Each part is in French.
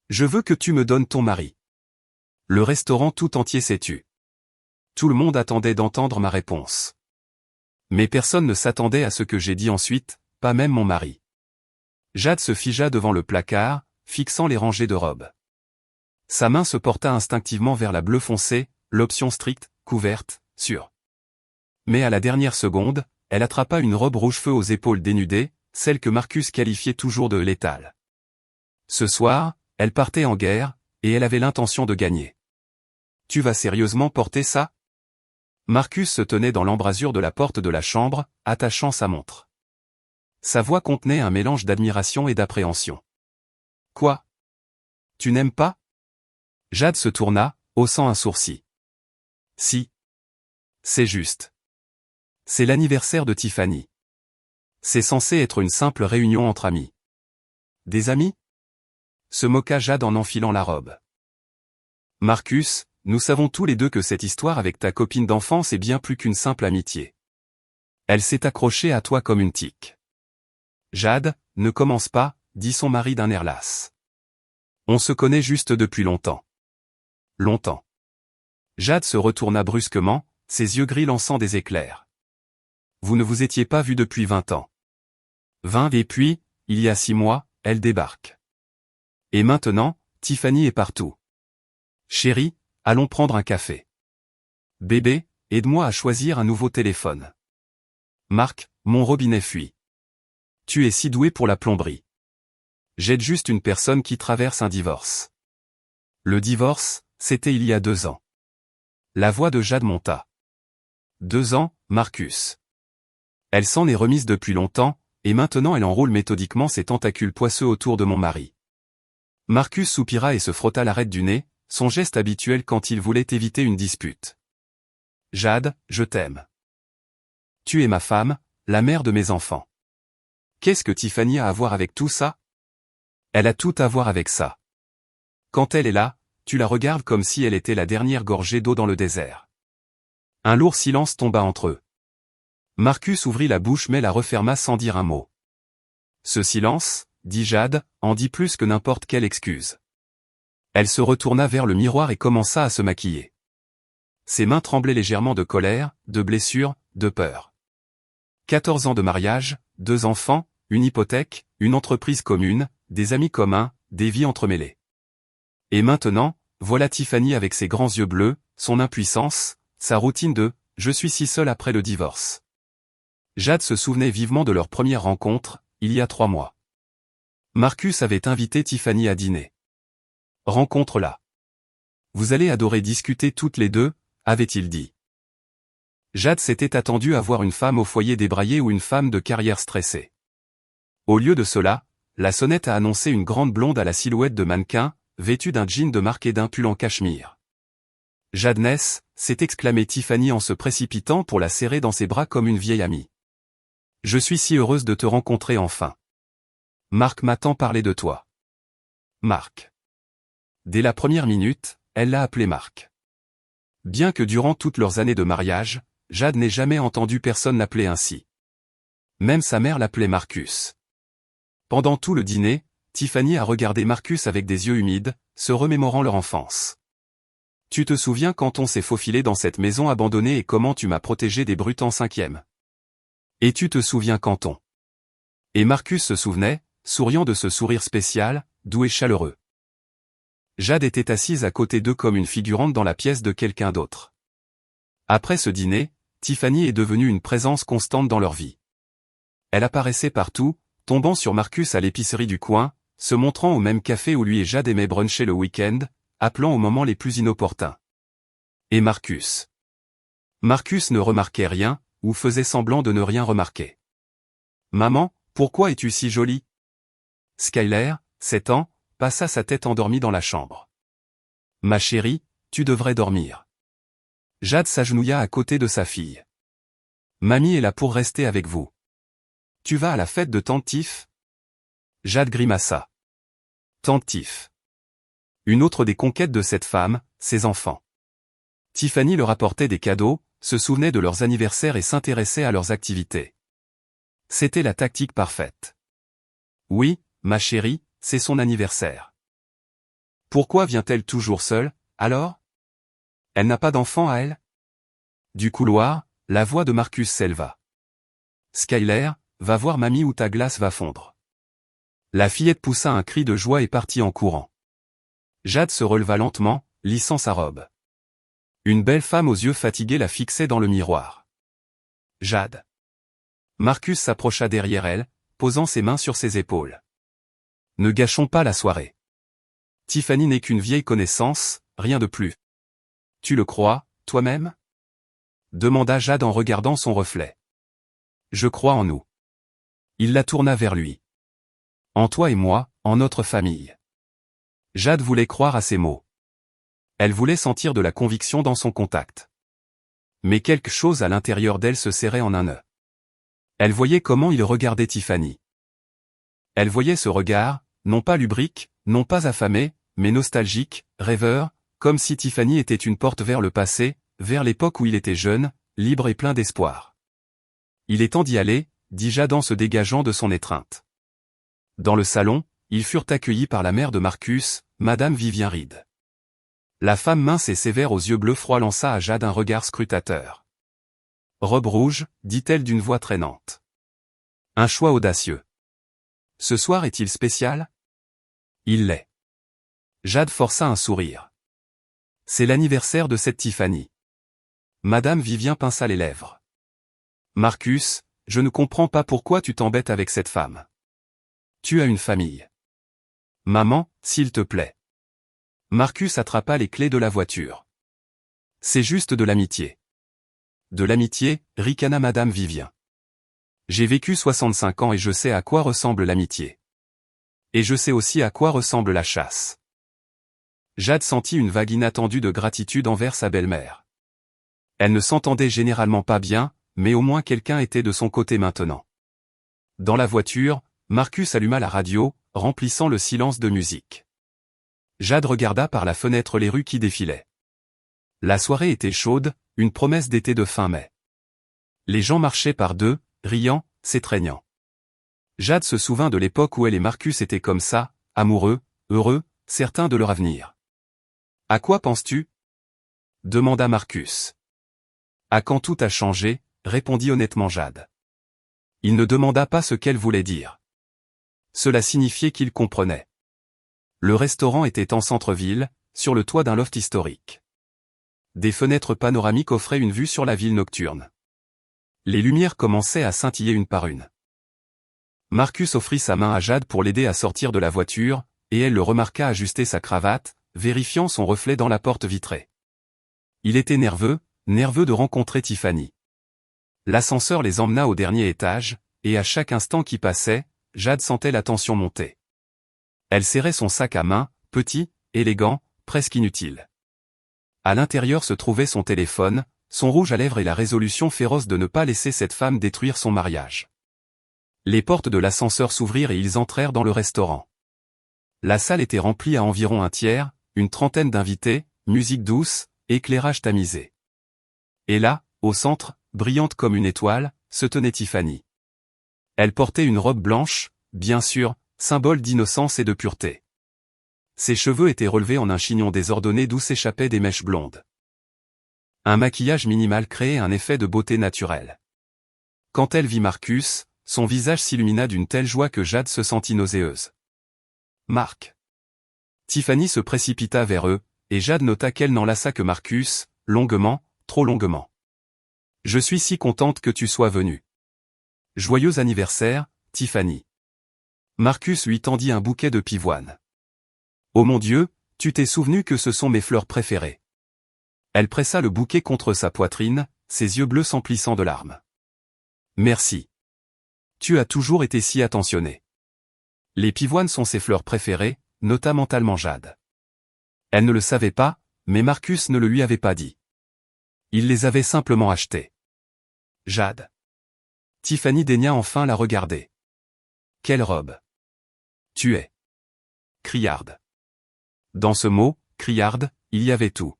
Je veux que tu me donnes ton mari. Le restaurant tout entier s'est tu. Tout le monde attendait d'entendre ma réponse. Mais personne ne s'attendait à ce que j'ai dit ensuite, pas même mon mari. Jade se figea devant le placard, fixant les rangées de robes. Sa main se porta instinctivement vers la bleu foncé, l'option stricte, couverte, sûre. Mais à la dernière seconde, elle attrapa une robe rouge feu aux épaules dénudées, celle que Marcus qualifiait toujours de létale. Ce soir, elle partait en guerre, et elle avait l'intention de gagner. Tu vas sérieusement porter ça? Marcus se tenait dans l'embrasure de la porte de la chambre, attachant sa montre. Sa voix contenait un mélange d'admiration et d'appréhension. Quoi? Tu n'aimes pas? Jade se tourna, haussant un sourcil. Si. C'est juste. C'est l'anniversaire de Tiffany. C'est censé être une simple réunion entre amis. Des amis? Se moqua Jade en enfilant la robe. Marcus, nous savons tous les deux que cette histoire avec ta copine d'enfance est bien plus qu'une simple amitié. Elle s'est accrochée à toi comme une tique. Jade, ne commence pas, dit son mari d'un air las. On se connaît juste depuis longtemps. Longtemps. Jade se retourna brusquement, ses yeux gris lançant des éclairs. Vous ne vous étiez pas vus depuis 20 ans. 20 et puis, il y a 6 mois, elle débarque. Et maintenant, Tiffany est partout. Chérie, allons prendre un café. Bébé, aide-moi à choisir un nouveau téléphone. Marc, mon robinet fuit. Tu es si doué pour la plomberie. J'aide juste une personne qui traverse un divorce. Le divorce, c'était il y a 2 ans. La voix de Jade monta. 2 ans, Marcus. Elle s'en est remise depuis longtemps, et maintenant elle enroule méthodiquement ses tentacules poisseux autour de mon mari. Marcus soupira et se frotta l'arête du nez, son geste habituel quand il voulait éviter une dispute. Jade, je t'aime. Tu es ma femme, la mère de mes enfants. Qu'est-ce que Tiffany a à voir avec tout ça? Elle a tout à voir avec ça. Quand elle est là, tu la regardes comme si elle était la dernière gorgée d'eau dans le désert. Un lourd silence tomba entre eux. Marcus ouvrit la bouche mais la referma sans dire un mot. Ce silence, dit Jade, en dit plus que n'importe quelle excuse. Elle se retourna vers le miroir et commença à se maquiller. Ses mains tremblaient légèrement de colère, de blessure, de peur. 14 ans de mariage, 2 enfants, une hypothèque, une entreprise commune, des amis communs, des vies entremêlées. Et maintenant, voilà Tiffany avec ses grands yeux bleus, son impuissance, sa routine de « je suis si seule après le divorce ». Jade se souvenait vivement de leur première rencontre, il y a 3 mois. Marcus avait invité Tiffany à dîner. Rencontre-la. Vous allez adorer discuter toutes les deux, avait-il dit. Jade s'était attendue à voir une femme au foyer débraillée ou une femme de carrière stressée. Au lieu de cela, la sonnette a annoncé une grande blonde à la silhouette de mannequin, vêtue d'un jean de marque et d'un pull en cachemire. Jadness, s'est exclamée Tiffany en se précipitant pour la serrer dans ses bras comme une vieille amie. Je suis si heureuse de te rencontrer enfin. Marc m'a tant parlé de toi. Marc. Dès la première minute, elle l'a appelé Marc. Bien que durant toutes leurs années de mariage, Jade n'ait jamais entendu personne l'appeler ainsi. Même sa mère l'appelait Marcus. Pendant tout le dîner, Tiffany a regardé Marcus avec des yeux humides, se remémorant leur enfance. Tu te souviens quand on s'est faufilé dans cette maison abandonnée et comment tu m'as protégé des brutes en 5e? Et tu te souviens quand on... Et Marcus se souvenait, souriant de ce sourire spécial, doux et chaleureux. Jade était assise à côté d'eux comme une figurante dans la pièce de quelqu'un d'autre. Après ce dîner, Tiffany est devenue une présence constante dans leur vie. Elle apparaissait partout, tombant sur Marcus à l'épicerie du coin, se montrant au même café où lui et Jade aimaient bruncher le week-end, appelant aux moments les plus inopportuns. Et Marcus. Marcus ne remarquait rien, ou faisait semblant de ne rien remarquer. Maman, pourquoi es-tu si jolie? Skyler, 7 ans, passa sa tête endormie dans la chambre. Ma chérie, tu devrais dormir. Jade s'agenouilla à côté de sa fille. Mamie est là pour rester avec vous. Tu vas à la fête de Tante Tiff? Jade grimaça. Tante Tiff. Une autre des conquêtes de cette femme, ses enfants. Tiffany leur apportait des cadeaux, se souvenait de leurs anniversaires et s'intéressait à leurs activités. C'était la tactique parfaite. Oui, ma chérie, c'est son anniversaire. Pourquoi vient-elle toujours seule, alors? Elle n'a pas d'enfant à elle? Du couloir, la voix de Marcus s'éleva. Skyler, va voir mamie ou ta glace va fondre. La fillette poussa un cri de joie et partit en courant. Jade se releva lentement, lissant sa robe. Une belle femme aux yeux fatigués la fixait dans le miroir. Jade. Marcus s'approcha derrière elle, posant ses mains sur ses épaules. Ne gâchons pas la soirée. Tiffany n'est qu'une vieille connaissance, rien de plus. Tu le crois, toi-même? Demanda Jade en regardant son reflet. Je crois en nous. Il la tourna vers lui. En toi et moi, en notre famille. Jade voulait croire à ces mots. Elle voulait sentir de la conviction dans son contact. Mais quelque chose à l'intérieur d'elle se serrait en un nœud. Elle voyait comment il regardait Tiffany. Elle voyait ce regard, non pas lubrique, non pas affamé, mais nostalgique, rêveur, comme si Tiffany était une porte vers le passé, vers l'époque où il était jeune, libre et plein d'espoir. Il est temps d'y aller, dit Jade en se dégageant de son étreinte. Dans le salon, ils furent accueillis par la mère de Marcus, Madame Vivien Reed. La femme mince et sévère aux yeux bleus froids lança à Jade un regard scrutateur. Robe rouge, dit-elle d'une voix traînante. Un choix audacieux. Ce soir est-il spécial? Il l'est. Jade força un sourire. C'est l'anniversaire de cette Tiffany. Madame Vivien pinça les lèvres. Marcus, je ne comprends pas pourquoi tu t'embêtes avec cette femme. Tu as une famille. Maman, s'il te plaît. Marcus attrapa les clés de la voiture. C'est juste de l'amitié. De l'amitié, ricana Madame Vivien. J'ai vécu 65 ans et je sais à quoi ressemble l'amitié. Et je sais aussi à quoi ressemble la chasse. Jade sentit une vague inattendue de gratitude envers sa belle-mère. Elle ne s'entendait généralement pas bien, mais au moins quelqu'un était de son côté maintenant. Dans la voiture, Marcus alluma la radio, remplissant le silence de musique. Jade regarda par la fenêtre les rues qui défilaient. La soirée était chaude, une promesse d'été de fin mai. Les gens marchaient par deux, riant, s'étreignant. Jade se souvint de l'époque où elle et Marcus étaient comme ça, amoureux, heureux, certains de leur avenir. « À quoi penses-tu » demanda Marcus. « À quand tout a changé » répondit honnêtement Jade. Il ne demanda pas ce qu'elle voulait dire. Cela signifiait qu'il comprenait. Le restaurant était en centre-ville, sur le toit d'un loft historique. Des fenêtres panoramiques offraient une vue sur la ville nocturne. Les lumières commençaient à scintiller une par une. Marcus offrit sa main à Jade pour l'aider à sortir de la voiture, et elle le remarqua ajuster sa cravate, vérifiant son reflet dans la porte vitrée. Il était nerveux de rencontrer Tiffany. L'ascenseur les emmena au dernier étage, et à chaque instant qui passait, Jade sentait la tension monter. Elle serrait son sac à main, petit, élégant, presque inutile. À l'intérieur se trouvait son téléphone, son rouge à lèvres et la résolution féroce de ne pas laisser cette femme détruire son mariage. Les portes de l'ascenseur s'ouvrirent et ils entrèrent dans le restaurant. La salle était remplie à environ un tiers, une trentaine d'invités, musique douce, éclairage tamisé. Et là, au centre, brillante comme une étoile, se tenait Tiffany. Elle portait une robe blanche, bien sûr, symbole d'innocence et de pureté. Ses cheveux étaient relevés en un chignon désordonné d'où s'échappaient des mèches blondes. Un maquillage minimal créait un effet de beauté naturelle. Quand elle vit Marcus, son visage s'illumina d'une telle joie que Jade se sentit nauséeuse. Marc. Tiffany se précipita vers eux, et Jade nota qu'elle n'enlaça que Marcus, longuement, trop longuement. Je suis si contente que tu sois venue. Joyeux anniversaire, Tiffany. Marcus lui tendit un bouquet de pivoine. Oh mon Dieu, tu t'es souvenu que ce sont mes fleurs préférées. Elle pressa le bouquet contre sa poitrine, ses yeux bleus s'emplissant de larmes. Merci. Tu as toujours été si attentionné. Les pivoines sont ses fleurs préférées, nota mentalement Jade. Elle ne le savait pas, mais Marcus ne le lui avait pas dit. Il les avait simplement achetées. Jade. Tiffany daigna enfin la regarder. Quelle robe. Tu es. Criarde. Dans ce mot, criarde, il y avait tout.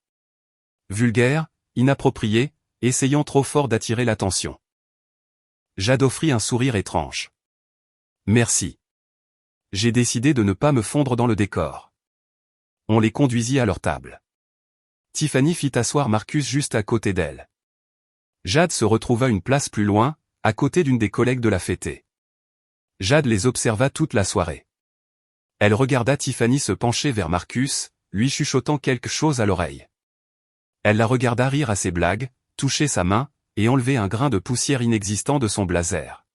Vulgaire, inapproprié, essayant trop fort d'attirer l'attention. Jade offrit un sourire étrange. Merci. J'ai décidé de ne pas me fondre dans le décor. On les conduisit à leur table. Tiffany fit asseoir Marcus juste à côté d'elle. Jade se retrouva une place plus loin, à côté d'une des collègues de la fêtée. Jade les observa toute la soirée. Elle regarda Tiffany se pencher vers Marcus, lui chuchotant quelque chose à l'oreille. Elle la regarda rire à ses blagues, toucher sa main, et enlever un grain de poussière inexistant de son blazer.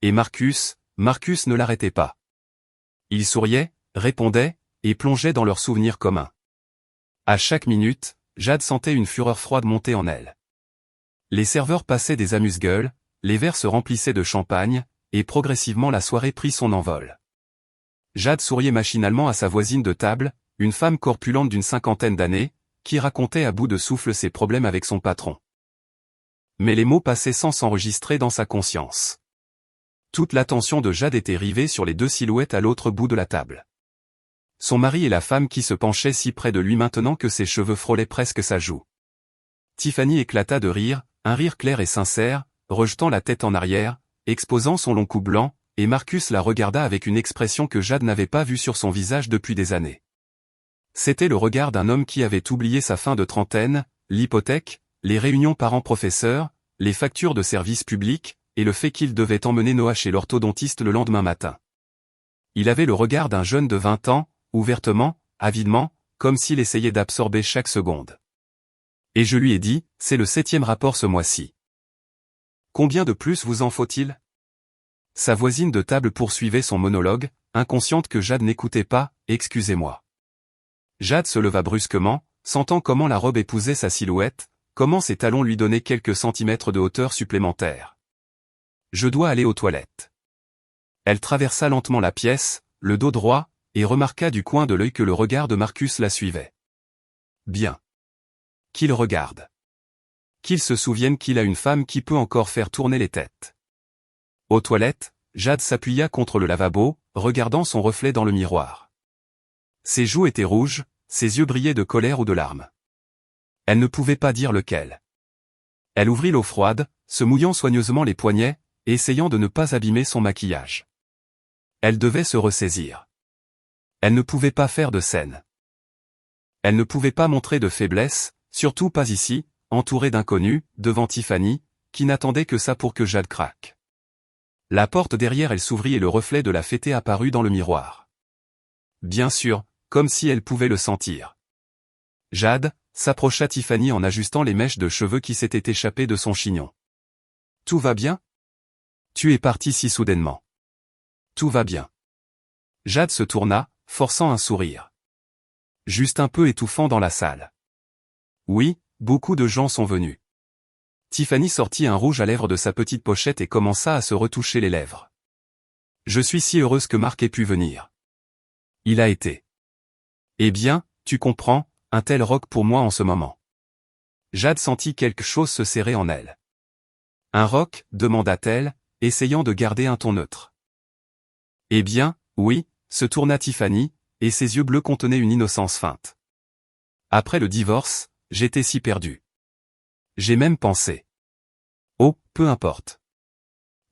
Et Marcus ne l'arrêtait pas. Il souriait, répondait, et plongeait dans leurs souvenirs communs. À chaque minute, Jade sentait une fureur froide monter en elle. Les serveurs passaient des amuse-gueules, les verres se remplissaient de champagne, et progressivement la soirée prit son envol. Jade souriait machinalement à sa voisine de table, une femme corpulente d'une 50aine d'années, qui racontait à bout de souffle ses problèmes avec son patron. Mais les mots passaient sans s'enregistrer dans sa conscience. Toute l'attention de Jade était rivée sur les deux silhouettes à l'autre bout de la table. Son mari et la femme qui se penchaient si près de lui maintenant que ses cheveux frôlaient presque sa joue. Tiffany éclata de rire, un rire clair et sincère, rejetant la tête en arrière, exposant son long cou blanc, et Marcus la regarda avec une expression que Jade n'avait pas vue sur son visage depuis des années. C'était le regard d'un homme qui avait oublié sa fin de trentaine, l'hypothèque, les réunions parents-professeurs, les factures de services publics, et le fait qu'il devait emmener Noah chez l'orthodontiste le lendemain matin. Il avait le regard d'un jeune de 20 ans, ouvertement, avidement, comme s'il essayait d'absorber chaque seconde. Et je lui ai dit, c'est le 7e rapport ce mois-ci. Combien de plus vous en faut-il? Sa voisine de table poursuivait son monologue, inconsciente que Jade n'écoutait pas, excusez-moi. Jade se leva brusquement, sentant comment la robe épousait sa silhouette, comment ses talons lui donnaient quelques centimètres de hauteur supplémentaire. Je dois aller aux toilettes. Elle traversa lentement la pièce, le dos droit, et remarqua du coin de l'œil que le regard de Marcus la suivait. Bien. Qu'il regarde. Qu'il se souvienne qu'il a une femme qui peut encore faire tourner les têtes. Aux toilettes, Jade s'appuya contre le lavabo, regardant son reflet dans le miroir. Ses joues étaient rouges, ses yeux brillaient de colère ou de larmes. Elle ne pouvait pas dire lequel. Elle ouvrit l'eau froide, se mouillant soigneusement les poignets, et essayant de ne pas abîmer son maquillage. Elle devait se ressaisir. Elle ne pouvait pas faire de scène. Elle ne pouvait pas montrer de faiblesse, surtout pas ici, entourée d'inconnus, devant Tiffany, qui n'attendait que ça pour que Jade craque. La porte derrière elle s'ouvrit et le reflet de la fêtée apparut dans le miroir. Bien sûr, comme si elle pouvait le sentir. Jade s'approcha Tiffany en ajustant les mèches de cheveux qui s'étaient échappées de son chignon. Tout va bien? Tu es parti si soudainement. Tout va bien. Jade se tourna, forçant un sourire. Juste un peu étouffant dans la salle. Oui, beaucoup de gens sont venus. Tiffany sortit un rouge à lèvres de sa petite pochette et commença à se retoucher les lèvres. Je suis si heureuse que Marc ait pu venir. Il a été. Eh bien, tu comprends, un tel rock pour moi en ce moment. Jade sentit quelque chose se serrer en elle. Un rock, demanda-t-elle, essayant de garder un ton neutre. Eh bien, oui, se tourna Tiffany, et ses yeux bleus contenaient une innocence feinte. Après le divorce, j'étais si perdue. J'ai même pensé. Oh, peu importe.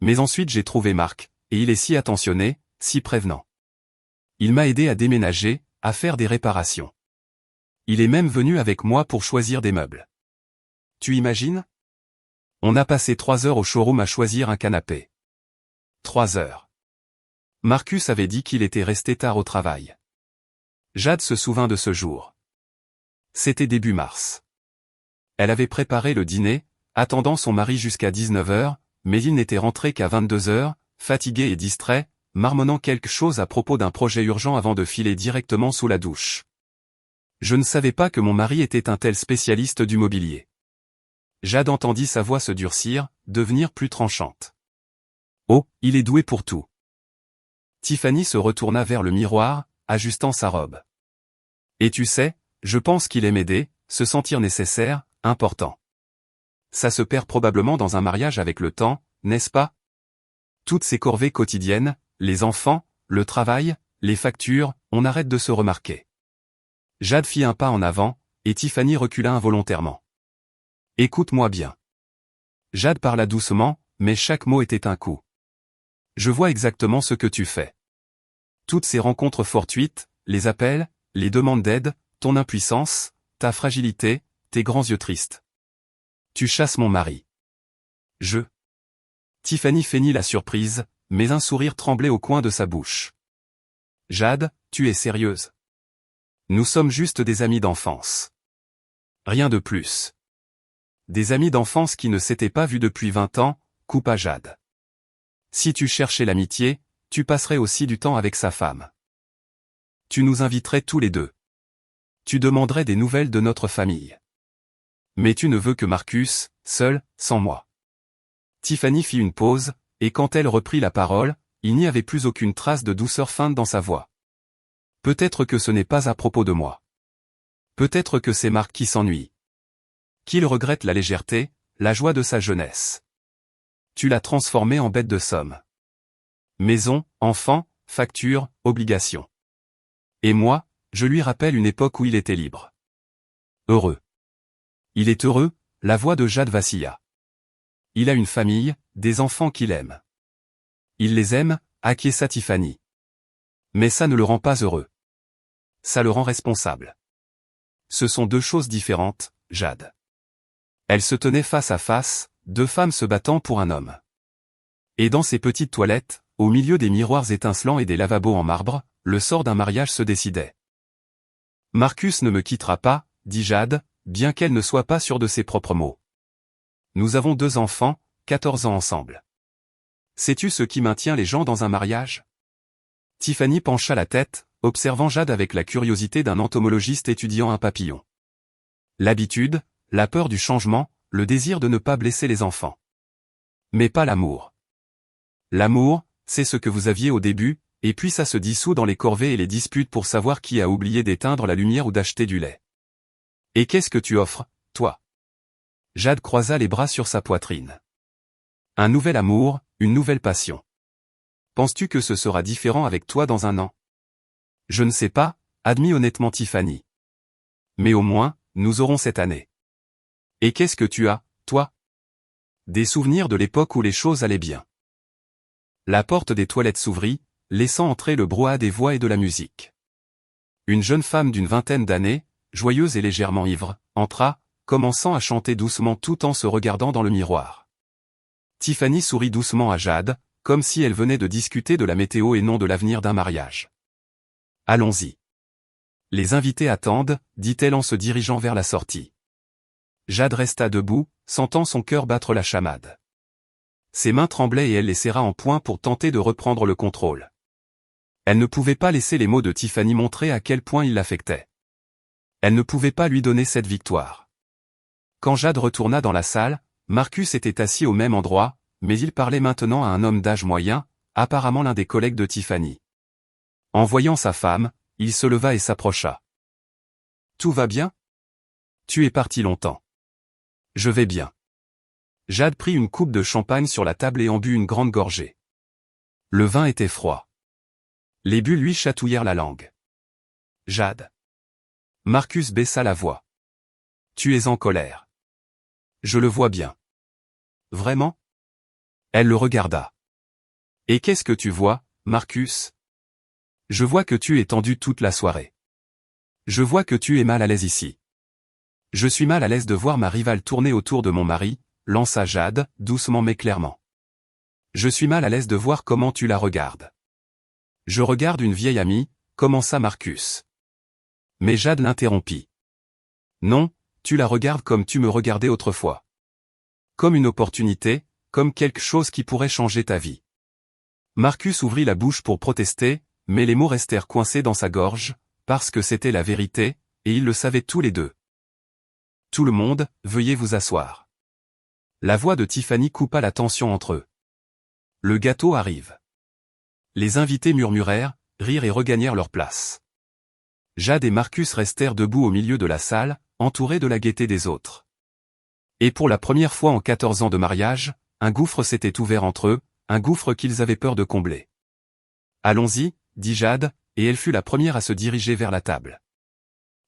Mais ensuite j'ai trouvé Marc, et il est si attentionné, si prévenant. Il m'a aidé à déménager, à faire des réparations. Il est même venu avec moi pour choisir des meubles. Tu imagines? On a passé 3 heures au showroom à choisir un canapé. 3 heures. Marcus avait dit qu'il était resté tard au travail. Jade se souvint de ce jour. C'était début mars. Elle avait préparé le dîner, attendant son mari jusqu'à 19 heures, mais il n'était rentré qu'à 22 heures, fatigué et distrait, marmonnant quelque chose à propos d'un projet urgent avant de filer directement sous la douche. Je ne savais pas que mon mari était un tel spécialiste du mobilier. Jade entendit sa voix se durcir, devenir plus tranchante. Oh, il est doué pour tout. Tiffany se retourna vers le miroir, ajustant sa robe. Et tu sais, je pense qu'il aime aider, se sentir nécessaire, important. Ça se perd probablement dans un mariage avec le temps, n'est-ce pas? Toutes ces corvées quotidiennes, les enfants, le travail, les factures, on arrête de se remarquer. Jade fit un pas en avant, et Tiffany recula involontairement. Écoute-moi bien. Jade parla doucement, mais chaque mot était un coup. Je vois exactement ce que tu fais. Toutes ces rencontres fortuites, les appels, les demandes d'aide, ton impuissance, ta fragilité, tes grands yeux tristes. Tu chasses mon mari. Tiffany feignit la surprise, mais un sourire tremblait au coin de sa bouche. Jade, tu es sérieuse? Nous sommes juste des amis d'enfance. Rien de plus. Des amis d'enfance qui ne s'étaient pas vus depuis 20 ans, coupa Jade. Si tu cherchais l'amitié, tu passerais aussi du temps avec sa femme. Tu nous inviterais tous les deux. Tu demanderais des nouvelles de notre famille. Mais tu ne veux que Marcus, seul, sans moi. Tiffany fit une pause, et quand elle reprit la parole, il n'y avait plus aucune trace de douceur feinte dans sa voix. Peut-être que ce n'est pas à propos de moi. Peut-être que c'est Marc qui s'ennuie. Qu'il regrette la légèreté, la joie de sa jeunesse. Tu l'as transformé en bête de somme. Maison, enfant, facture, obligation. Et moi, je lui rappelle une époque où il était libre. Heureux. Il est heureux, la voix de Jade vacilla. Il a une famille, des enfants qu'il aime. Il les aime, acquiesça Tiffany. Mais ça ne le rend pas heureux. Ça le rend responsable. Ce sont deux choses différentes, Jade. Elles se tenaient face à face, deux femmes se battant pour un homme. Et dans ces petites toilettes, au milieu des miroirs étincelants et des lavabos en marbre, le sort d'un mariage se décidait. Marcus ne me quittera pas, dit Jade, bien qu'elle ne soit pas sûre de ses propres mots. Nous avons 2 enfants, 14 ans ensemble. Sais-tu ce qui maintient les gens dans un mariage? Tiffany pencha la tête, observant Jade avec la curiosité d'un entomologiste étudiant un papillon. L'habitude, la peur du changement, le désir de ne pas blesser les enfants. Mais pas l'amour. L'amour, c'est ce que vous aviez au début, et puis ça se dissout dans les corvées et les disputes pour savoir qui a oublié d'éteindre la lumière ou d'acheter du lait. Et qu'est-ce que tu offres, toi? Jade croisa les bras sur sa poitrine. Un nouvel amour, une nouvelle passion. Penses-tu que ce sera différent avec toi dans 1 an? Je ne sais pas, admit honnêtement Tiffany. Mais au moins, nous aurons cette année. Et qu'est-ce que tu as, toi? Des souvenirs de l'époque où les choses allaient bien. La porte des toilettes s'ouvrit, laissant entrer le brouhaha des voix et de la musique. Une jeune femme d'une 20aine d'années, joyeuse et légèrement ivre, entra, commençant à chanter doucement tout en se regardant dans le miroir. Tiffany sourit doucement à Jade, comme si elle venait de discuter de la météo et non de l'avenir d'un mariage. Allons-y. Les invités attendent, dit-elle en se dirigeant vers la sortie. Jade resta debout, sentant son cœur battre la chamade. Ses mains tremblaient et elle les serra en poing pour tenter de reprendre le contrôle. Elle ne pouvait pas laisser les mots de Tiffany montrer à quel point ils l'affectaient. Elle ne pouvait pas lui donner cette victoire. Quand Jade retourna dans la salle, Marcus était assis au même endroit, mais il parlait maintenant à un homme d'âge moyen, apparemment l'un des collègues de Tiffany. En voyant sa femme, il se leva et s'approcha. « Tout va bien? Tu es parti longtemps. »« Je vais bien. » Jade prit une coupe de champagne sur la table et en but une grande gorgée. Le vin était froid. Les bulles lui chatouillèrent la langue. « Jade. » Marcus baissa la voix. « Tu es en colère. » Je le vois bien. Vraiment? Elle le regarda. Et qu'est-ce que tu vois, Marcus? Je vois que tu es tendu toute la soirée. Je vois que tu es mal à l'aise ici. Je suis mal à l'aise de voir ma rivale tourner autour de mon mari, lança Jade, doucement mais clairement. Je suis mal à l'aise de voir comment tu la regardes. Je regarde une vieille amie, commença Marcus. Mais Jade l'interrompit. Non, tu la regardes comme tu me regardais autrefois. Comme une opportunité, comme quelque chose qui pourrait changer ta vie. Marcus ouvrit la bouche pour protester, mais les mots restèrent coincés dans sa gorge, parce que c'était la vérité, et ils le savaient tous les deux. Tout le monde, veuillez vous asseoir. La voix de Tiffany coupa la tension entre eux. Le gâteau arrive. Les invités murmurèrent, rirent et regagnèrent leur place. Jade et Marcus restèrent debout au milieu de la salle, entourés de la gaieté des autres. Et pour la première fois en 14 ans de mariage, un gouffre s'était ouvert entre eux, un gouffre qu'ils avaient peur de combler. « Allons-y », dit Jade, et elle fut la première à se diriger vers la table.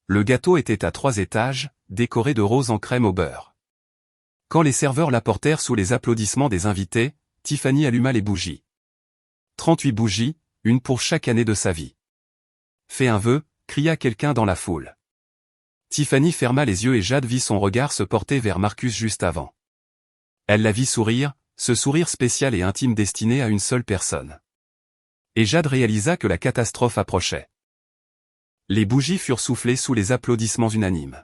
Le gâteau était à 3 étages, décoré de roses en crème au beurre. Quand les serveurs l'apportèrent sous les applaudissements des invités, Tiffany alluma les bougies. 38 bougies, une pour chaque année de sa vie. Fais un vœu, cria quelqu'un dans la foule. Tiffany ferma les yeux et Jade vit son regard se porter vers Marcus juste avant. Elle la vit sourire, ce sourire spécial et intime destiné à une seule personne. Et Jade réalisa que la catastrophe approchait. Les bougies furent soufflées sous les applaudissements unanimes.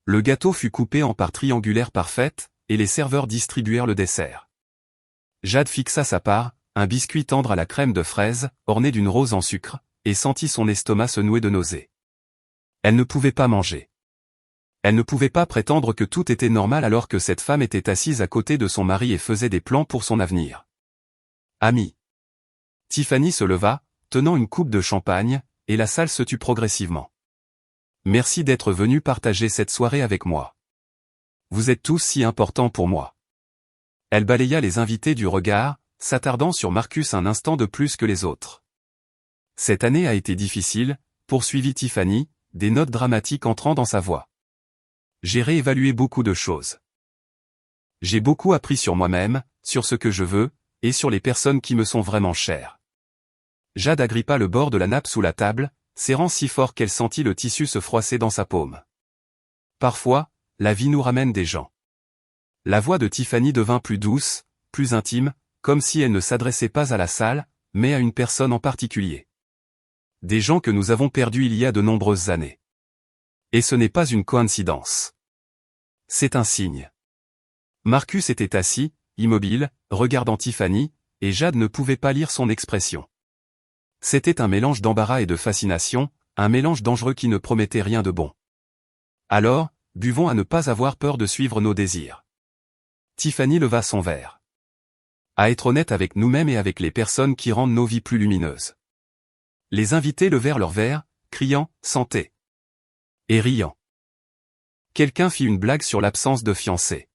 Le gâteau fut coupé en parts triangulaires parfaites, et les serveurs distribuèrent le dessert. Jade fixa sa part, un biscuit tendre à la crème de fraise, orné d'une rose en sucre, et sentit son estomac se nouer de nausées. Elle ne pouvait pas manger. Elle ne pouvait pas prétendre que tout était normal alors que cette femme était assise à côté de son mari et faisait des plans pour son avenir. Ami. Tiffany se leva, tenant une coupe de champagne, et la salle se tut progressivement. Merci d'être venu partager cette soirée avec moi. Vous êtes tous si importants pour moi. Elle balaya les invités du regard, s'attardant sur Marcus un instant de plus que les autres. Cette année a été difficile, poursuivit Tiffany, des notes dramatiques entrant dans sa voix. J'ai réévalué beaucoup de choses. J'ai beaucoup appris sur moi-même, sur ce que je veux, et sur les personnes qui me sont vraiment chères. Jade agrippa le bord de la nappe sous la table, serrant si fort qu'elle sentit le tissu se froisser dans sa paume. Parfois, la vie nous ramène des gens. La voix de Tiffany devint plus douce, plus intime, comme si elle ne s'adressait pas à la salle, mais à une personne en particulier. Des gens que nous avons perdus il y a de nombreuses années. Et ce n'est pas une coïncidence. C'est un signe. Marcus était assis, immobile, regardant Tiffany, et Jade ne pouvait pas lire son expression. C'était un mélange d'embarras et de fascination, un mélange dangereux qui ne promettait rien de bon. Alors, buvons à ne pas avoir peur de suivre nos désirs. Tiffany leva son verre. À être honnête avec nous-mêmes et avec les personnes qui rendent nos vies plus lumineuses. Les invités levèrent leurs verres, criant « Santé !» et riant. Quelqu'un fit une blague sur l'absence de fiancé.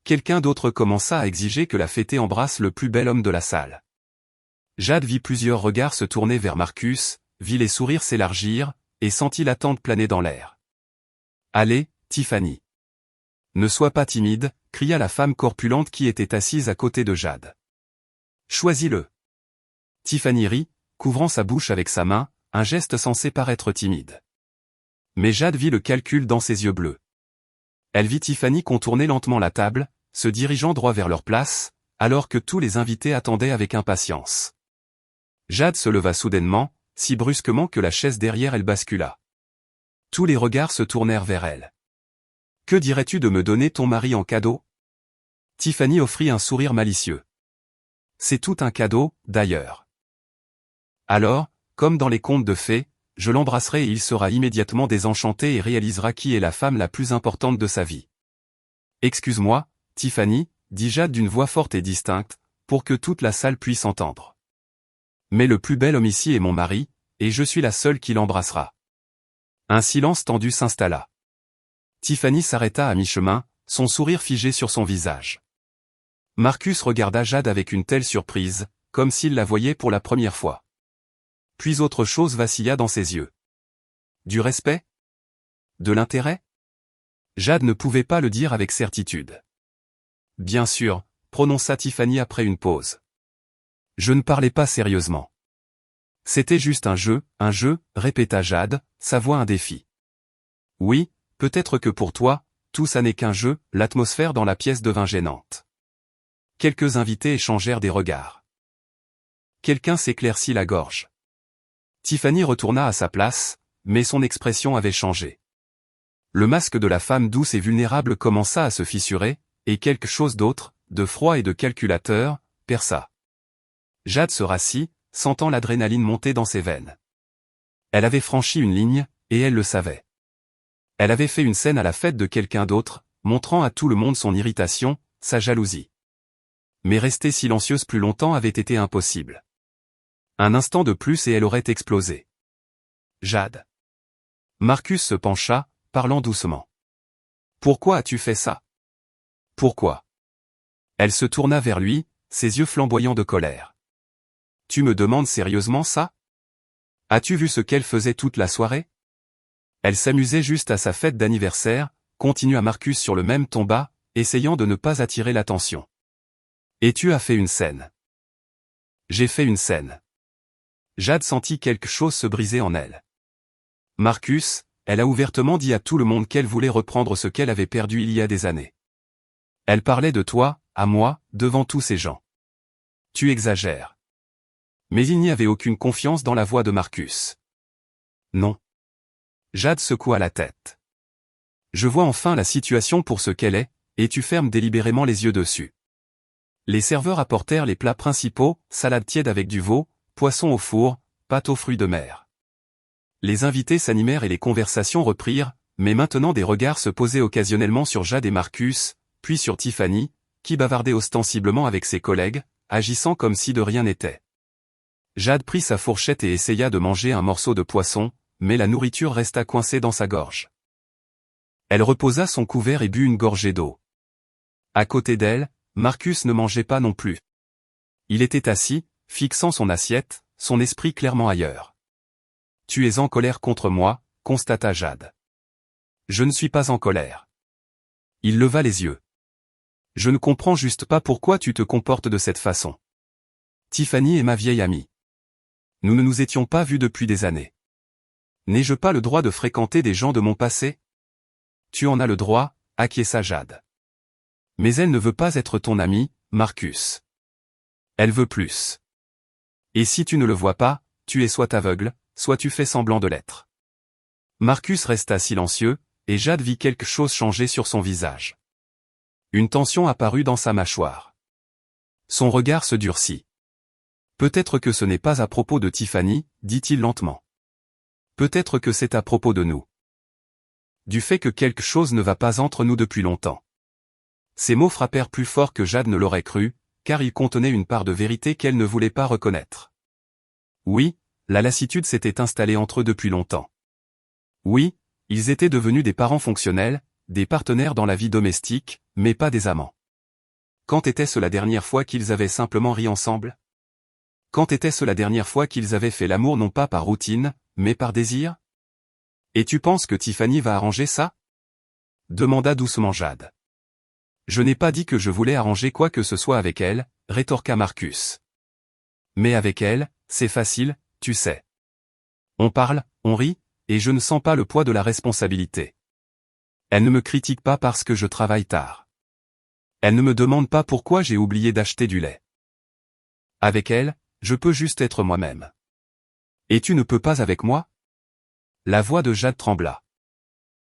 Quelqu'un d'autre commença à exiger que la fêtée embrasse le plus bel homme de la salle. Jade vit plusieurs regards se tourner vers Marcus, vit les sourires s'élargir, et sentit l'attente planer dans l'air. « Allez, Tiffany. Ne sois pas timide », cria la femme corpulente qui était assise à côté de Jade. « Choisis-le. » Tiffany rit, couvrant sa bouche avec sa main, un geste censé paraître timide. Mais Jade vit le calcul dans ses yeux bleus. Elle vit Tiffany contourner lentement la table, se dirigeant droit vers leur place, alors que tous les invités attendaient avec impatience. Jade se leva soudainement, si brusquement que la chaise derrière elle bascula. Tous les regards se tournèrent vers elle. « Que dirais-tu de me donner ton mari en cadeau ?» Tiffany offrit un sourire malicieux. « C'est tout un cadeau, d'ailleurs. » Alors, comme dans les contes de fées, je l'embrasserai et il sera immédiatement désenchanté et réalisera qui est la femme la plus importante de sa vie. « Excuse-moi, Tiffany, » dit Jade d'une voix forte et distincte, pour que toute la salle puisse entendre. « Mais le plus bel homme ici est mon mari, et je suis la seule qui l'embrassera. » Un silence tendu s'installa. Tiffany s'arrêta à mi-chemin, son sourire figé sur son visage. Marcus regarda Jade avec une telle surprise, comme s'il la voyait pour la première fois. Puis autre chose vacilla dans ses yeux. Du respect? De l'intérêt? Jade ne pouvait pas le dire avec certitude. Bien sûr, prononça Tiffany après une pause. Je ne parlais pas sérieusement. C'était juste un jeu, répéta Jade, sa voix un défi. Oui, peut-être que pour toi, tout ça n'est qu'un jeu, l'atmosphère dans la pièce devint gênante. Quelques invités échangèrent des regards. Quelqu'un s'éclaircit la gorge. Tiffany retourna à sa place, mais son expression avait changé. Le masque de la femme douce et vulnérable commença à se fissurer, et quelque chose d'autre, de froid et de calculateur, perça. Jade se rassit, sentant l'adrénaline monter dans ses veines. Elle avait franchi une ligne, et elle le savait. Elle avait fait une scène à la fête de quelqu'un d'autre, montrant à tout le monde son irritation, sa jalousie. Mais rester silencieuse plus longtemps avait été impossible. Un instant de plus et elle aurait explosé. Jade. Marcus se pencha, parlant doucement. Pourquoi as-tu fait ça? Pourquoi? Elle se tourna vers lui, ses yeux flamboyants de colère. Tu me demandes sérieusement ça? As-tu vu ce qu'elle faisait toute la soirée? Elle s'amusait juste à sa fête d'anniversaire, continua Marcus sur le même ton bas, essayant de ne pas attirer l'attention. Et tu as fait une scène. J'ai fait une scène. Jade sentit quelque chose se briser en elle. Marcus, elle a ouvertement dit à tout le monde qu'elle voulait reprendre ce qu'elle avait perdu il y a des années. Elle parlait de toi, à moi, devant tous ces gens. Tu exagères. Mais il n'y avait aucune confiance dans la voix de Marcus. Non. Jade secoua la tête. Je vois enfin la situation pour ce qu'elle est, et tu fermes délibérément les yeux dessus. Les serveurs apportèrent les plats principaux, salade tiède avec du veau, poisson au four, pâte aux fruits de mer. Les invités s'animèrent et les conversations reprirent, mais maintenant des regards se posaient occasionnellement sur Jade et Marcus, puis sur Tiffany, qui bavardait ostensiblement avec ses collègues, agissant comme si de rien n'était. Jade prit sa fourchette et essaya de manger un morceau de poisson, mais la nourriture resta coincée dans sa gorge. Elle reposa son couvert et but une gorgée d'eau. À côté d'elle, Marcus ne mangeait pas non plus. Il était assis, fixant son assiette, son esprit clairement ailleurs. « Tu es en colère contre moi », constata Jade. « Je ne suis pas en colère. » Il leva les yeux. « Je ne comprends juste pas pourquoi tu te comportes de cette façon. Tiffany est ma vieille amie. Nous ne nous étions pas vus depuis des années. N'ai-je pas le droit de fréquenter des gens de mon passé ? Tu en as le droit, acquiesça Jade. Mais elle ne veut pas être ton amie, Marcus. Elle veut plus. Et si tu ne le vois pas, tu es soit aveugle, soit tu fais semblant de l'être. Marcus resta silencieux, et Jade vit quelque chose changer sur son visage. Une tension apparut dans sa mâchoire. Son regard se durcit. Peut-être que ce n'est pas à propos de Tiffany, dit-il lentement. Peut-être que c'est à propos de nous. Du fait que quelque chose ne va pas entre nous depuis longtemps. Ces mots frappèrent plus fort que Jade ne l'aurait cru, car ils contenaient une part de vérité qu'elle ne voulait pas reconnaître. Oui, la lassitude s'était installée entre eux depuis longtemps. Oui, ils étaient devenus des parents fonctionnels, des partenaires dans la vie domestique, mais pas des amants. Quand était-ce la dernière fois qu'ils avaient simplement ri ensemble ? Quand était-ce la dernière fois qu'ils avaient fait l'amour non pas par routine, mais par désir ? Et tu penses que Tiffany va arranger ça ? Demanda doucement Jade. Je n'ai pas dit que je voulais arranger quoi que ce soit avec elle, rétorqua Marcus. Mais avec elle, c'est facile, tu sais. On parle, on rit, et je ne sens pas le poids de la responsabilité. Elle ne me critique pas parce que je travaille tard. Elle ne me demande pas pourquoi j'ai oublié d'acheter du lait. Avec elle, je peux juste être moi-même. Et tu ne peux pas avec moi ? La voix de Jade trembla.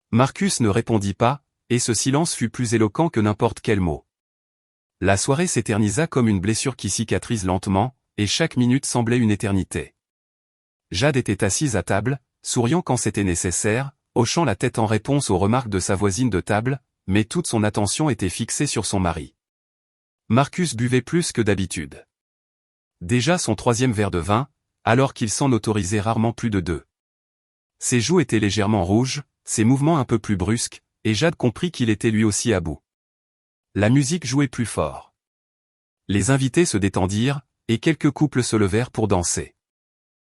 Marcus ne répondit pas, et ce silence fut plus éloquent que n'importe quel mot. La soirée s'éternisa comme une blessure qui cicatrise lentement, et chaque minute semblait une éternité. Jade était assise à table, souriant quand c'était nécessaire, hochant la tête en réponse aux remarques de sa voisine de table, mais toute son attention était fixée sur son mari. Marcus buvait plus que d'habitude. Déjà son 3e verre de vin, alors qu'il s'en autorisait rarement plus de 2. Ses joues étaient légèrement rouges, ses mouvements un peu plus brusques, et Jade comprit qu'il était lui aussi à bout. La musique jouait plus fort. Les invités se détendirent, et quelques couples se levèrent pour danser.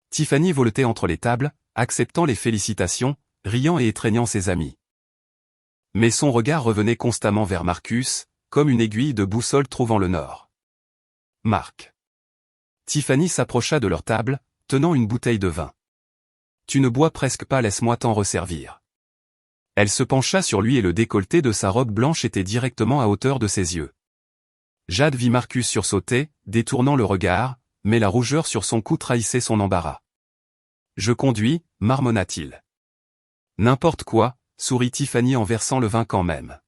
Tiffany voletait entre les tables, acceptant les félicitations, riant et étreignant ses amis. Mais son regard revenait constamment vers Marcus, comme une aiguille de boussole trouvant le nord. Marc. Tiffany s'approcha de leur table, tenant une bouteille de vin. Tu ne bois presque pas, laisse-moi t'en resservir. Elle se pencha sur lui et le décolleté de sa robe blanche était directement à hauteur de ses yeux. Jade vit Marcus sursauter, détournant le regard, mais la rougeur sur son cou trahissait son embarras. Je conduis, marmonna-t-il. N'importe quoi, sourit Tiffany en versant le vin quand même.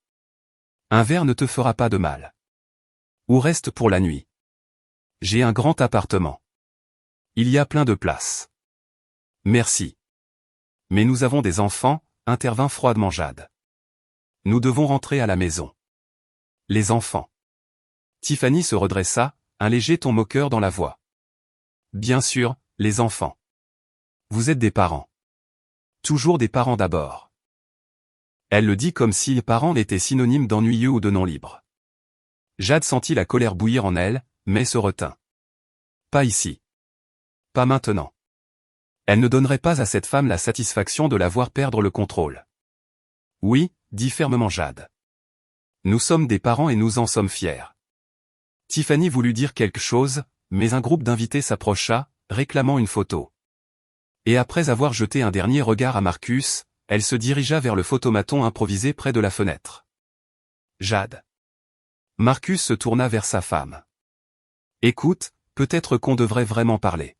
Un verre ne te fera pas de mal. Ou reste pour la nuit. J'ai un grand appartement. Il y a plein de place. Merci. Mais nous avons des enfants, intervint froidement Jade. Nous devons rentrer à la maison. Les enfants. Tiffany se redressa, un léger ton moqueur dans la voix. Bien sûr, les enfants. Vous êtes des parents. Toujours des parents d'abord. Elle le dit comme si parents était synonyme d'ennuyeux ou de non libre. Jade sentit la colère bouillir en elle, mais se retint. Pas ici. Pas maintenant. Elle ne donnerait pas à cette femme la satisfaction de la voir perdre le contrôle. Oui, dit fermement Jade. Nous sommes des parents et nous en sommes fiers. Tiffany voulut dire quelque chose, mais un groupe d'invités s'approcha, réclamant une photo. Et après avoir jeté un dernier regard à Marcus, elle se dirigea vers le photomaton improvisé près de la fenêtre. Jade. Marcus se tourna vers sa femme. Écoute, peut-être qu'on devrait vraiment parler.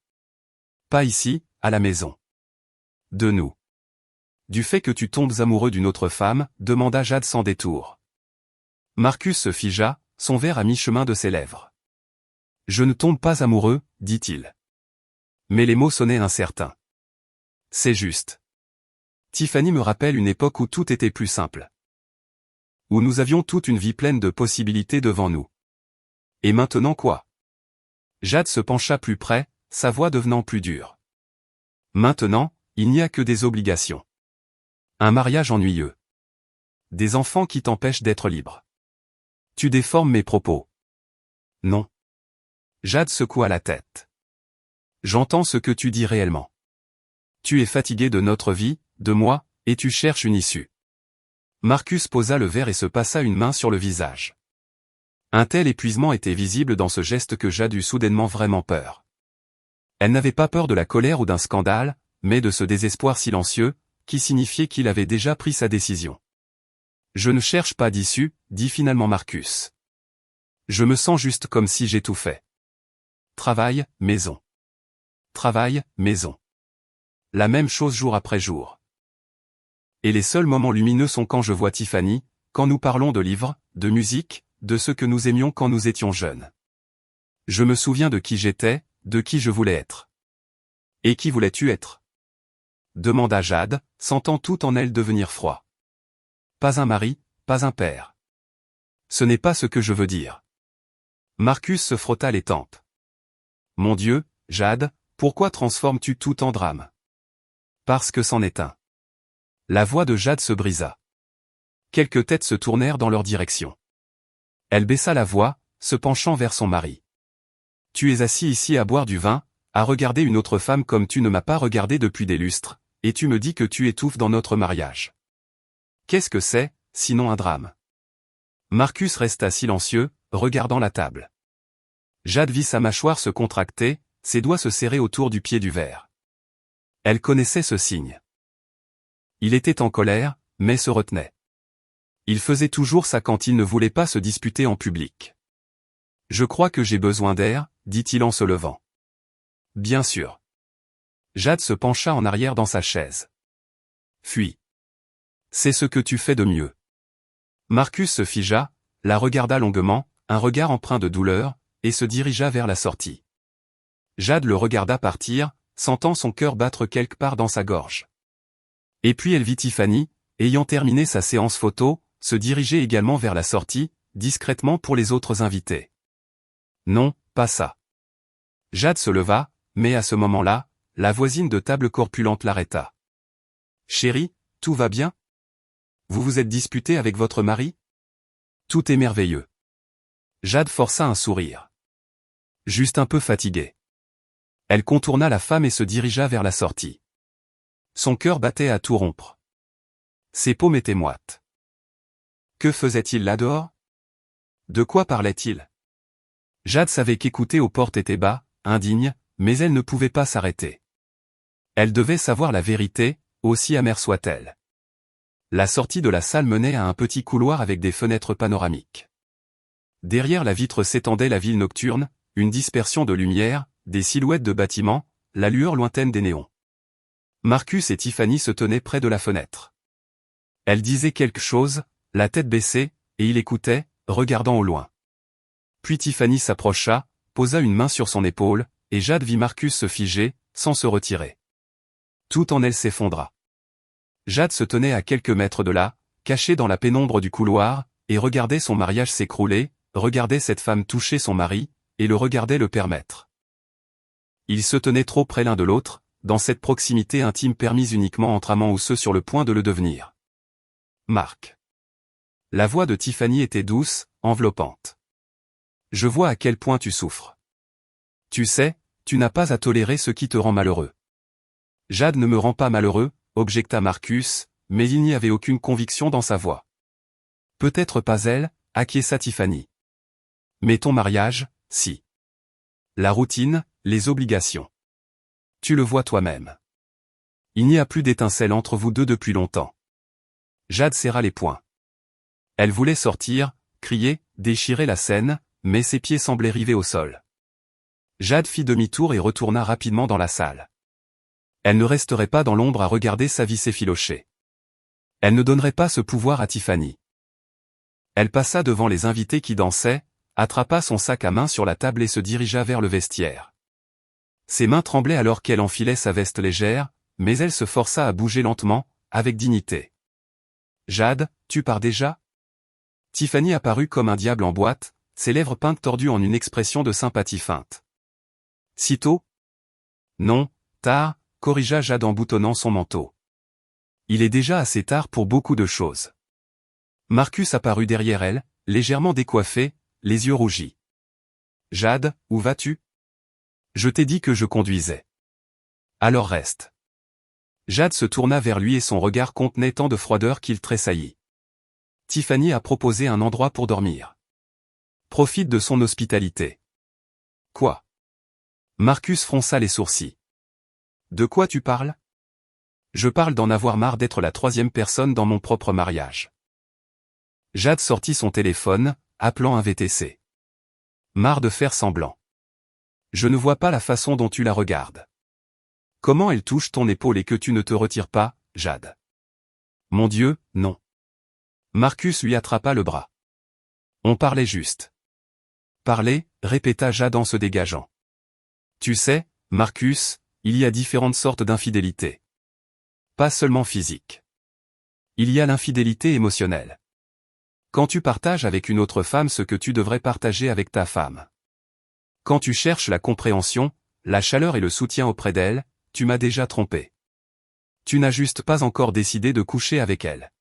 Pas ici, à la maison. De nous. Du fait que tu tombes amoureux d'une autre femme, demanda Jade sans détour. Marcus se figea, son verre à mi-chemin de ses lèvres. Je ne tombe pas amoureux, dit-il. Mais les mots sonnaient incertains. C'est juste. Tiffany me rappelle une époque où tout était plus simple. Où nous avions toute une vie pleine de possibilités devant nous. Et maintenant quoi? Jade se pencha plus près, sa voix devenant plus dure. Maintenant, il n'y a que des obligations. Un mariage ennuyeux. Des enfants qui t'empêchent d'être libre. Tu déformes mes propos. Non. Jade secoua la tête. J'entends ce que tu dis réellement. Tu es fatigué de notre vie, de moi, et tu cherches une issue. Marcus posa le verre et se passa une main sur le visage. Un tel épuisement était visible dans ce geste que Jade eut soudainement vraiment peur. Elle n'avait pas peur de la colère ou d'un scandale, mais de ce désespoir silencieux, qui signifiait qu'il avait déjà pris sa décision. Je ne cherche pas d'issue, dit finalement Marcus. Je me sens juste comme si j'étouffais. Travail, maison. Travail, maison. La même chose jour après jour. Et les seuls moments lumineux sont quand je vois Tiffany, quand nous parlons de livres, de musique, de ce que nous aimions quand nous étions jeunes. Je me souviens de qui j'étais, de qui je voulais être. Et qui voulais-tu être? Demanda Jade, sentant tout en elle devenir froid. Pas un mari, pas un père. Ce n'est pas ce que je veux dire. Marcus se frotta les tempes. Mon Dieu, Jade, pourquoi transformes-tu tout en drame? Parce que c'en est un. La voix de Jade se brisa. Quelques têtes se tournèrent dans leur direction. Elle baissa la voix, se penchant vers son mari. Tu es assis ici à boire du vin, à regarder une autre femme comme tu ne m'as pas regardé depuis des lustres, et tu me dis que tu étouffes dans notre mariage. Qu'est-ce que c'est, sinon un drame? Marcus resta silencieux, regardant la table. Jade vit sa mâchoire se contracter, ses doigts se serrer autour du pied du verre. Elle connaissait ce signe. Il était en colère, mais se retenait. Il faisait toujours ça quand il ne voulait pas se disputer en public. Je crois que j'ai besoin d'air, dit-il en se levant. Bien sûr. Jade se pencha en arrière dans sa chaise. Fuis. C'est ce que tu fais de mieux. Marcus se figea, la regarda longuement, un regard empreint de douleur, et se dirigea vers la sortie. Jade le regarda partir, sentant son cœur battre quelque part dans sa gorge. Et puis elle vit Tiffany, ayant terminé sa séance photo, se diriger également vers la sortie, discrètement pour les autres invités. Non, pas ça. Jade se leva, mais à ce moment-là, la voisine de table corpulente l'arrêta. Chérie, tout va bien? Vous vous êtes disputé avec votre mari? Tout est merveilleux. Jade força un sourire. Juste un peu fatiguée. Elle contourna la femme et se dirigea vers la sortie. Son cœur battait à tout rompre. Ses paumes étaient moites. Que faisait-il là dehors? De quoi parlait-il? Jade savait qu'écouter aux portes était bas, indigne, mais elle ne pouvait pas s'arrêter. Elle devait savoir la vérité, aussi amère soit-elle. La sortie de la salle menait à un petit couloir avec des fenêtres panoramiques. Derrière la vitre s'étendait la ville nocturne, une dispersion de lumière, des silhouettes de bâtiments, la lueur lointaine des néons. Marcus et Tiffany se tenaient près de la fenêtre. Elle disait quelque chose, la tête baissée, et il écoutait, regardant au loin. Puis Tiffany s'approcha, posa une main sur son épaule, et Jade vit Marcus se figer, sans se retirer. Tout en elle s'effondra. Jade se tenait à quelques mètres de là, cachée dans la pénombre du couloir, et regardait son mariage s'écrouler, regardait cette femme toucher son mari, et le regardait le permettre. Ils se tenaient trop près l'un de l'autre, dans cette proximité intime permise uniquement entre amants ou ceux sur le point de le devenir. Marc. La voix de Tiffany était douce, enveloppante. Je vois à quel point tu souffres. Tu sais, tu n'as pas à tolérer ce qui te rend malheureux. Jade ne me rend pas malheureux, objecta Marcus, mais il n'y avait aucune conviction dans sa voix. Peut-être pas elle, acquiesça Tiffany. Mais ton mariage, si. La routine, les obligations. Tu le vois toi-même. Il n'y a plus d'étincelle entre vous deux depuis longtemps. Jade serra les poings. Elle voulait sortir, crier, déchirer la scène, mais ses pieds semblaient rivés au sol. Jade fit demi-tour et retourna rapidement dans la salle. Elle ne resterait pas dans l'ombre à regarder sa vie s'effilocher. Elle ne donnerait pas ce pouvoir à Tiffany. Elle passa devant les invités qui dansaient, attrapa son sac à main sur la table et se dirigea vers le vestiaire. Ses mains tremblaient alors qu'elle enfilait sa veste légère, mais elle se força à bouger lentement, avec dignité. « Jade, tu pars déjà ?» Tiffany apparut comme un diable en boîte, ses lèvres peintes tordues en une expression de sympathie feinte. « Si tôt ? » ?»« Non, tard, » corrigea Jade en boutonnant son manteau. « Il est déjà assez tard pour beaucoup de choses. » Marcus apparut derrière elle, légèrement décoiffé, les yeux rougis. « Jade, où vas-tu ? Je t'ai dit que je conduisais. Alors reste. » Jade se tourna vers lui et son regard contenait tant de froideur qu'il tressaillit. « Tiffany a proposé un endroit pour dormir. Profite de son hospitalité. » « Quoi ? » Marcus fronça les sourcils. « De quoi tu parles ? Je parle d'en avoir marre d'être la troisième personne dans mon propre mariage. » Jade sortit son téléphone, appelant un VTC. « Marre de faire semblant. Je ne vois pas la façon dont tu la regardes. Comment elle touche ton épaule et que tu ne te retires pas, Jade. Mon Dieu, non. » Marcus lui attrapa le bras. On parlait juste. Parler, répéta Jade en se dégageant. Tu sais, Marcus, il y a différentes sortes d'infidélité. Pas seulement physique. Il y a l'infidélité émotionnelle. Quand tu partages avec une autre femme ce que tu devrais partager avec ta femme. Quand tu cherches la compréhension, la chaleur et le soutien auprès d'elle, tu m'as déjà trompé. Tu n'as juste pas encore décidé de coucher avec elle.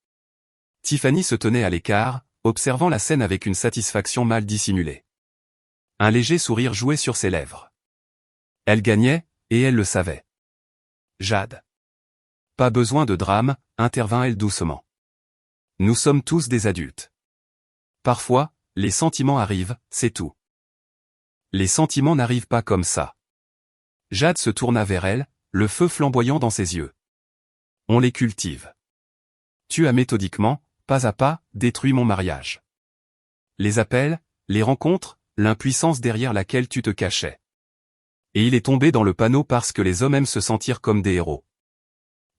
Tiffany se tenait à l'écart, observant la scène avec une satisfaction mal dissimulée. Un léger sourire jouait sur ses lèvres. Elle gagnait, et elle le savait. Jade. Pas besoin de drame, intervint-elle doucement. Nous sommes tous des adultes. Parfois, les sentiments arrivent, c'est tout. Les sentiments n'arrivent pas comme ça. Jade se tourna vers elle, le feu flamboyant dans ses yeux. On les cultive. Tu as méthodiquement, pas à pas, détruit mon mariage. Les appels, les rencontres, l'impuissance derrière laquelle tu te cachais. Et il est tombé dans le panneau parce que les hommes aiment se sentir comme des héros.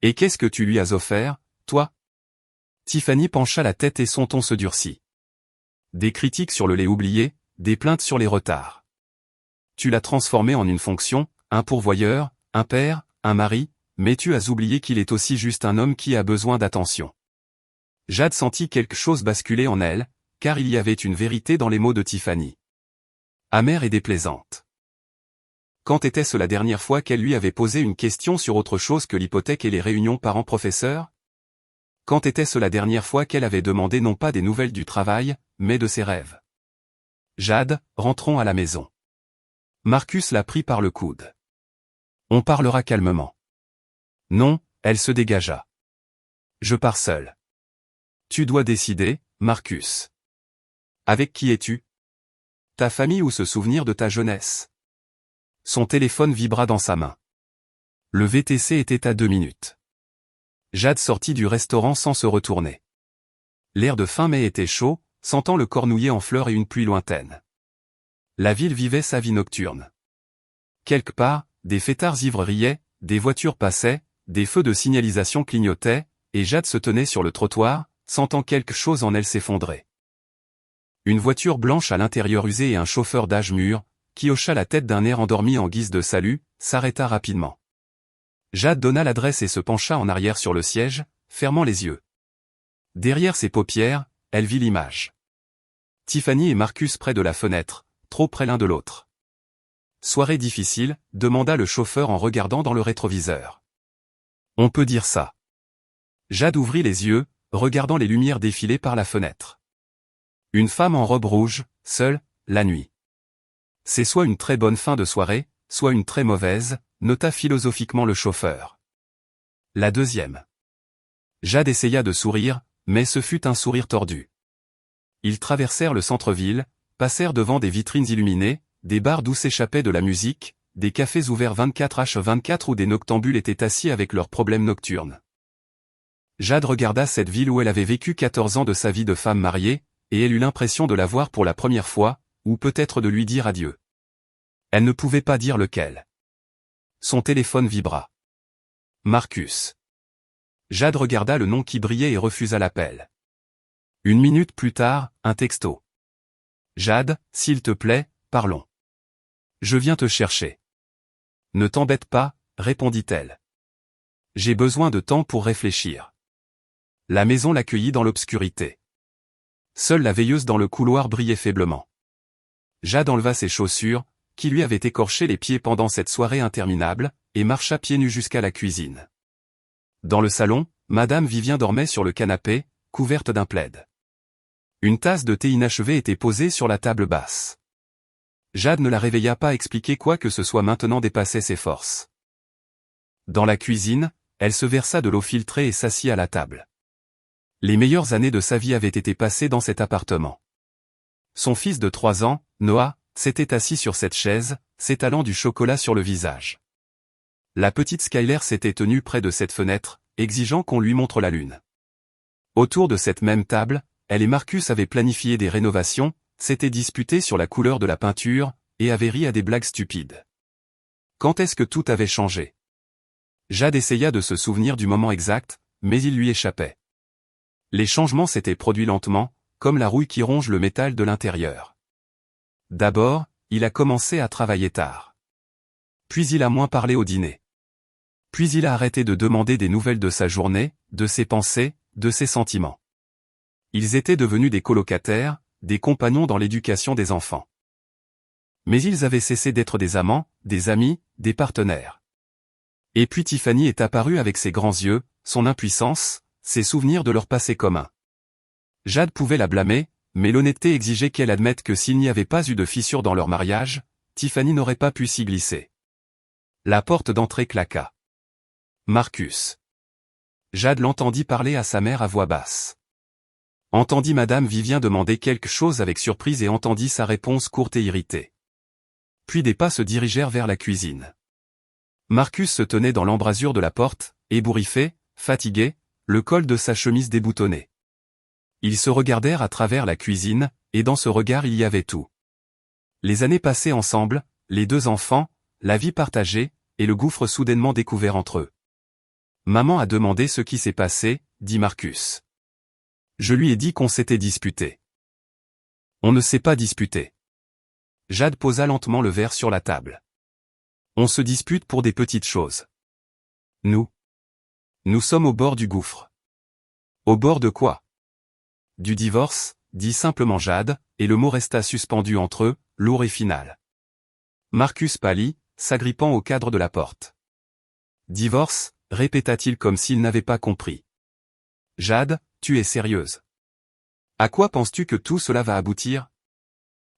Et qu'est-ce que tu lui as offert, toi ? Tiffany pencha la tête et son ton se durcit. Des critiques sur le lait oublié, des plaintes sur les retards. Tu l'as transformé en une fonction, un pourvoyeur, un père, un mari, mais tu as oublié qu'il est aussi juste un homme qui a besoin d'attention. Jade sentit quelque chose basculer en elle, car il y avait une vérité dans les mots de Tiffany. Amère et déplaisante. Quand était-ce la dernière fois qu'elle lui avait posé une question sur autre chose que l'hypothèque et les réunions parents-professeurs ? Quand était-ce la dernière fois qu'elle avait demandé non pas des nouvelles du travail, mais de ses rêves ? Jade, rentrons à la maison. Marcus la prit par le coude. On parlera calmement. Non, elle se dégagea. Je pars seule. Tu dois décider, Marcus. Avec qui es-tu ? Ta famille ou se souvenir de ta jeunesse ? Son téléphone vibra dans sa main. Le VTC était à 2 minutes. Jade sortit du restaurant sans se retourner. L'air de fin mai était chaud, sentant le cornouiller en fleurs et une pluie lointaine. La ville vivait sa vie nocturne. Quelque part, des fêtards ivres riaient, des voitures passaient, des feux de signalisation clignotaient, et Jade se tenait sur le trottoir, sentant quelque chose en elle s'effondrer. Une voiture blanche à l'intérieur usé et un chauffeur d'âge mûr, qui hocha la tête d'un air endormi en guise de salut, s'arrêta rapidement. Jade donna l'adresse et se pencha en arrière sur le siège, fermant les yeux. Derrière ses paupières, elle vit l'image. Tiffany et Marcus près de la fenêtre, trop près l'un de l'autre. Soirée difficile, demanda le chauffeur en regardant dans le rétroviseur. On peut dire ça. Jade ouvrit les yeux, regardant les lumières défiler par la fenêtre. Une femme en robe rouge, seule, la nuit. C'est soit une très bonne fin de soirée, soit une très mauvaise, nota philosophiquement le chauffeur. La deuxième. Jade essaya de sourire, mais ce fut un sourire tordu. Ils traversèrent le centre-ville, passèrent devant des vitrines illuminées, des bars d'où s'échappait de la musique, des cafés ouverts 24h24 où des noctambules étaient assis avec leurs problèmes nocturnes. Jade regarda cette ville où elle avait vécu 14 ans de sa vie de femme mariée, et elle eut l'impression de la voir pour la première fois, ou peut-être de lui dire adieu. Elle ne pouvait pas dire lequel. Son téléphone vibra. Marcus. Jade regarda le nom qui brillait et refusa l'appel. 1 minute plus tard, un texto. Jade, s'il te plaît, parlons. Je viens te chercher. Ne t'embête pas, répondit-elle. J'ai besoin de temps pour réfléchir. La maison l'accueillit dans l'obscurité. Seule la veilleuse dans le couloir brillait faiblement. Jade enleva ses chaussures, qui lui avaient écorché les pieds pendant cette soirée interminable, et marcha pieds nus jusqu'à la cuisine. Dans le salon, Madame Vivien dormait sur le canapé, couverte d'un plaid. Une tasse de thé inachevée était posée sur la table basse. Jade ne la réveilla pas expliquer quoi que ce soit maintenant dépassait ses forces. Dans la cuisine, elle se versa de l'eau filtrée et s'assit à la table. Les meilleures années de sa vie avaient été passées dans cet appartement. Son fils de 3 ans, Noah, s'était assis sur cette chaise, s'étalant du chocolat sur le visage. La petite Skyler s'était tenue près de cette fenêtre, exigeant qu'on lui montre la lune. Autour de cette même table, elle et Marcus avaient planifié des rénovations, s'étaient disputés sur la couleur de la peinture, et avaient ri à des blagues stupides. Quand est-ce que tout avait changé? Jade essaya de se souvenir du moment exact, mais il lui échappait. Les changements s'étaient produits lentement, comme la rouille qui ronge le métal de l'intérieur. D'abord, il a commencé à travailler tard. Puis il a moins parlé au dîner. Puis il a arrêté de demander des nouvelles de sa journée, de ses pensées, de ses sentiments. Ils étaient devenus des colocataires, des compagnons dans l'éducation des enfants. Mais ils avaient cessé d'être des amants, des amis, des partenaires. Et puis Tiffany est apparue avec ses grands yeux, son impuissance, ses souvenirs de leur passé commun. Jade pouvait la blâmer, mais l'honnêteté exigeait qu'elle admette que s'il n'y avait pas eu de fissure dans leur mariage, Tiffany n'aurait pas pu s'y glisser. La porte d'entrée claqua. Marcus. Jade l'entendit parler à sa mère à voix basse. Entendit Madame Vivien demander quelque chose avec surprise et entendit sa réponse courte et irritée. Puis des pas se dirigèrent vers la cuisine. Marcus se tenait dans l'embrasure de la porte, ébouriffé, fatigué, le col de sa chemise déboutonné. Ils se regardèrent à travers la cuisine, et dans ce regard il y avait tout. Les années passées ensemble, les 2 enfants, la vie partagée, et le gouffre soudainement découvert entre eux. Maman a demandé ce qui s'est passé, dit Marcus. Je lui ai dit qu'on s'était disputé. On ne s'est pas disputé. Jade posa lentement le verre sur la table. On se dispute pour des petites choses. Nous sommes au bord du gouffre. Au bord de quoi? Du divorce, dit simplement Jade, et le mot resta suspendu entre eux, lourd et final. Marcus pâlit, s'agrippant au cadre de la porte. Divorce, répéta-t-il comme s'il n'avait pas compris. Jade, tu es sérieuse? À quoi penses-tu que tout cela va aboutir?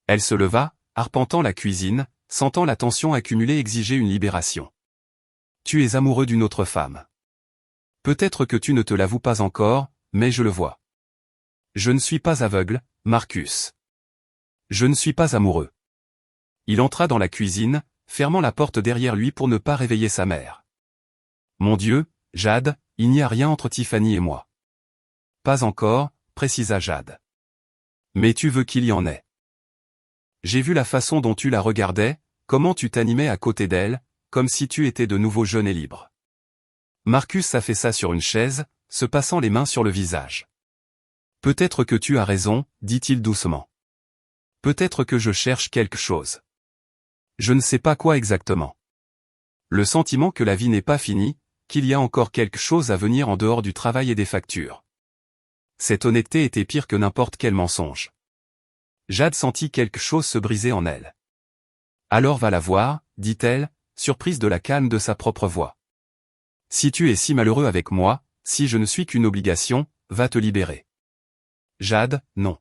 Elle se leva, arpentant la cuisine, sentant la tension accumulée exiger une libération. Tu es amoureux d'une autre femme. Peut-être que tu ne te l'avoues pas encore, mais je le vois. Je ne suis pas aveugle, Marcus. Je ne suis pas amoureux. Il entra dans la cuisine, fermant la porte derrière lui pour ne pas réveiller sa mère. Mon Dieu, Jade, il n'y a rien entre Tiffany et moi. Pas encore, précisa Jade. Mais tu veux qu'il y en ait. J'ai vu la façon dont tu la regardais, comment tu t'animais à côté d'elle, comme si tu étais de nouveau jeune et libre. Marcus s'affaissa sur une chaise, se passant les mains sur le visage. Peut-être que tu as raison, dit-il doucement. Peut-être que je cherche quelque chose. Je ne sais pas quoi exactement. Le sentiment que la vie n'est pas finie, qu'il y a encore quelque chose à venir en dehors du travail et des factures. Cette honnêteté était pire que n'importe quel mensonge. Jade sentit quelque chose se briser en elle. Alors va la voir, dit-elle, surprise de la calme de sa propre voix. Si tu es si malheureux avec moi, si je ne suis qu'une obligation, va te libérer. Jade, non.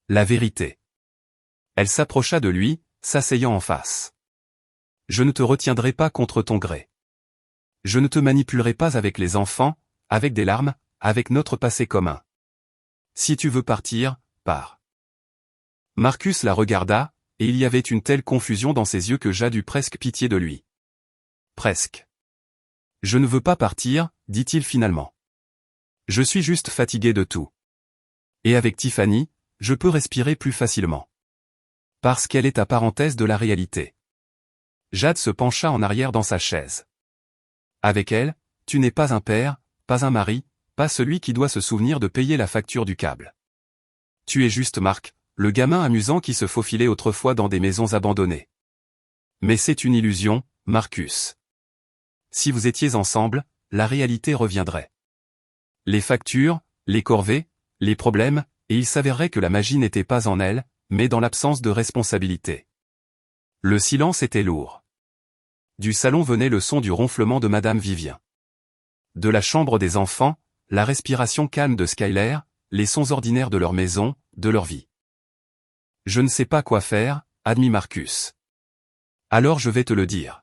La vérité. Elle s'approcha de lui, s'asseyant en face. Je ne te retiendrai pas contre ton gré. Je ne te manipulerai pas avec les enfants, avec des larmes, avec notre passé commun. Si tu veux partir, pars. Marcus la regarda, et il y avait une telle confusion dans ses yeux que Jade eut presque pitié de lui. Presque. Je ne veux pas partir, dit-il finalement. Je suis juste fatigué de tout. Et avec Tiffany, je peux respirer plus facilement. Parce qu'elle est à parenthèse de la réalité. Jade se pencha en arrière dans sa chaise. Avec elle, tu n'es pas un père, pas un mari, pas celui qui doit se souvenir de payer la facture du câble. Tu es juste Marc, le gamin amusant qui se faufilait autrefois dans des maisons abandonnées. Mais c'est une illusion, Marcus. Si vous étiez ensemble, la réalité reviendrait. Les factures, les corvées, les problèmes, et il s'avérerait que la magie n'était pas en elle, mais dans l'absence de responsabilité. Le silence était lourd. Du salon venait le son du ronflement de Madame Vivien. De la chambre des enfants, la respiration calme de Skyler, les sons ordinaires de leur maison, de leur vie. Je ne sais pas quoi faire, admit Marcus. Alors je vais te le dire.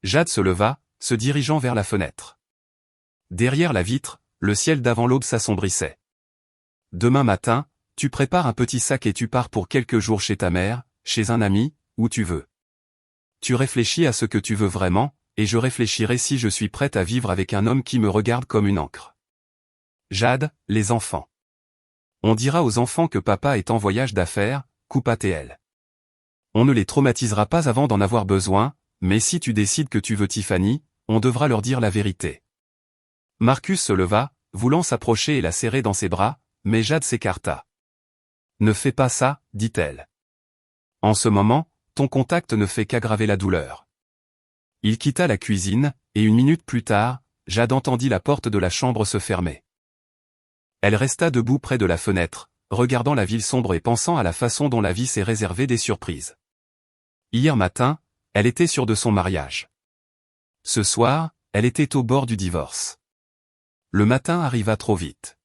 Jade se leva, se dirigeant vers la fenêtre. Derrière la vitre, le ciel d'avant l'aube s'assombrissait. Demain matin, tu prépares un petit sac et tu pars pour quelques jours chez ta mère, chez un ami, où tu veux. Tu réfléchis à ce que tu veux vraiment, et je réfléchirai si je suis prête à vivre avec un homme qui me regarde comme une encre. Jade, les enfants. On dira aux enfants que papa est en voyage d'affaires, coupe ATL. On ne les traumatisera pas avant d'en avoir besoin, mais si tu décides que tu veux Tiffany, on devra leur dire la vérité. Marcus se leva, voulant s'approcher et la serrer dans ses bras, mais Jade s'écarta. Ne fais pas ça, dit-elle. En ce moment, ton contact ne fait qu'aggraver la douleur. Il quitta la cuisine, et une minute plus tard, Jade entendit la porte de la chambre se fermer. Elle resta debout près de la fenêtre, regardant la ville sombre et pensant à la façon dont la vie s'est réservée des surprises. Hier matin, elle était sûre de son mariage. Ce soir, elle était au bord du divorce. Le matin arriva trop vite.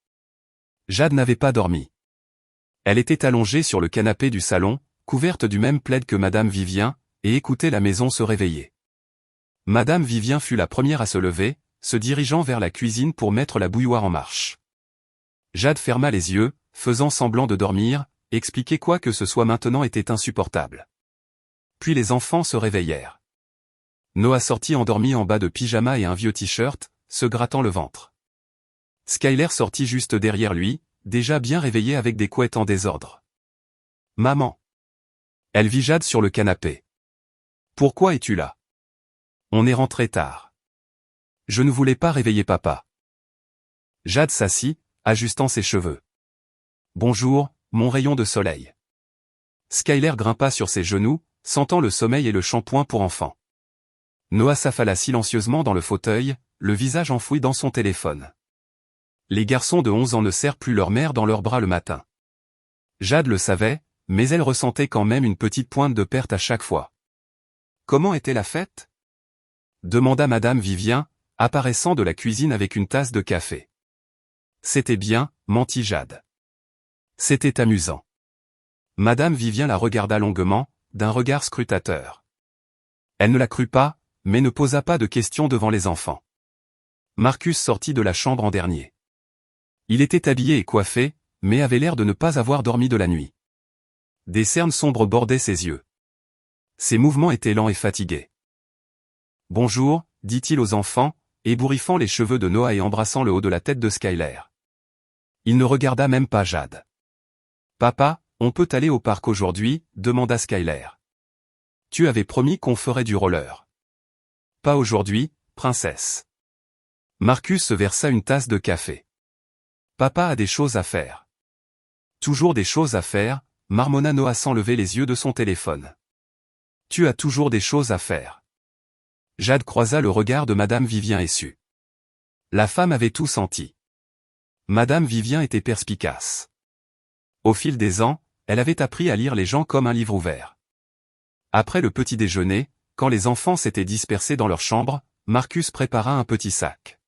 Jade n'avait pas dormi. Elle était allongée sur le canapé du salon, couverte du même plaid que Madame Vivien, et écoutait la maison se réveiller. Madame Vivien fut la première à se lever, se dirigeant vers la cuisine pour mettre la bouilloire en marche. Jade ferma les yeux, faisant semblant de dormir, expliquer quoi que ce soit maintenant était insupportable. Puis les enfants se réveillèrent. Noah sortit endormi en bas de pyjama et un vieux t-shirt, se grattant le ventre. Skyler sortit juste derrière lui, déjà bien réveillé avec des couettes en désordre. « Maman !» Elle vit Jade sur le canapé. « Pourquoi es-tu là ? On est rentré tard. »« Je ne voulais pas réveiller papa. » Jade s'assit, ajustant ses cheveux. « Bonjour, mon rayon de soleil. » Skyler grimpa sur ses genoux, sentant le sommeil et le shampoing pour enfants. Noah s'affala silencieusement dans le fauteuil, le visage enfoui dans son téléphone. Les garçons de 11 ans ne serrent plus leur mère dans leurs bras le matin. Jade le savait, mais elle ressentait quand même une petite pointe de perte à chaque fois. « Comment était la fête ? » demanda Madame Vivien, apparaissant de la cuisine avec une tasse de café. « C'était bien, mentit Jade. C'était amusant. » Madame Vivien la regarda longuement, d'un regard scrutateur. Elle ne la crut pas, mais ne posa pas de questions devant les enfants. Marcus sortit de la chambre en dernier. Il était habillé et coiffé, mais avait l'air de ne pas avoir dormi de la nuit. Des cernes sombres bordaient ses yeux. Ses mouvements étaient lents et fatigués. « Bonjour », dit-il aux enfants, ébouriffant les cheveux de Noah et embrassant le haut de la tête de Skyler. Il ne regarda même pas Jade. « Papa, on peut aller au parc aujourd'hui ?» demanda Skyler. « Tu avais promis qu'on ferait du roller. »« Pas aujourd'hui, princesse. » Marcus se versa une tasse de café. « Papa a des choses à faire. »« Toujours des choses à faire », marmonna Noah sans lever les yeux de son téléphone. « Tu as toujours des choses à faire. » Jade croisa le regard de Madame Vivien et sut. La femme avait tout senti. Madame Vivien était perspicace. Au fil des ans, elle avait appris à lire les gens comme un livre ouvert. Après le petit déjeuner, quand les enfants s'étaient dispersés dans leur chambre, Marcus prépara un petit sac.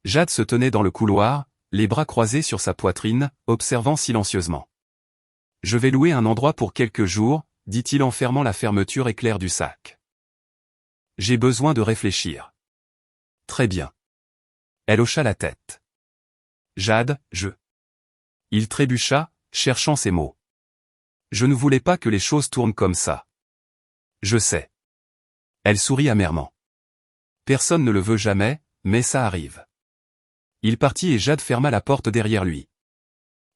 Jade se tenait dans le couloir, les bras croisés sur sa poitrine, observant silencieusement. « Je vais louer un endroit pour quelques jours », dit-il en fermant la fermeture éclair du sac. « J'ai besoin de réfléchir. »« Très bien. » Elle hocha la tête. « Jade, je... » Il trébucha, cherchant ses mots. Je ne voulais pas que les choses tournent comme ça. Je sais. Elle sourit amèrement. Personne ne le veut jamais, mais ça arrive. Il partit et Jade ferma la porte derrière lui.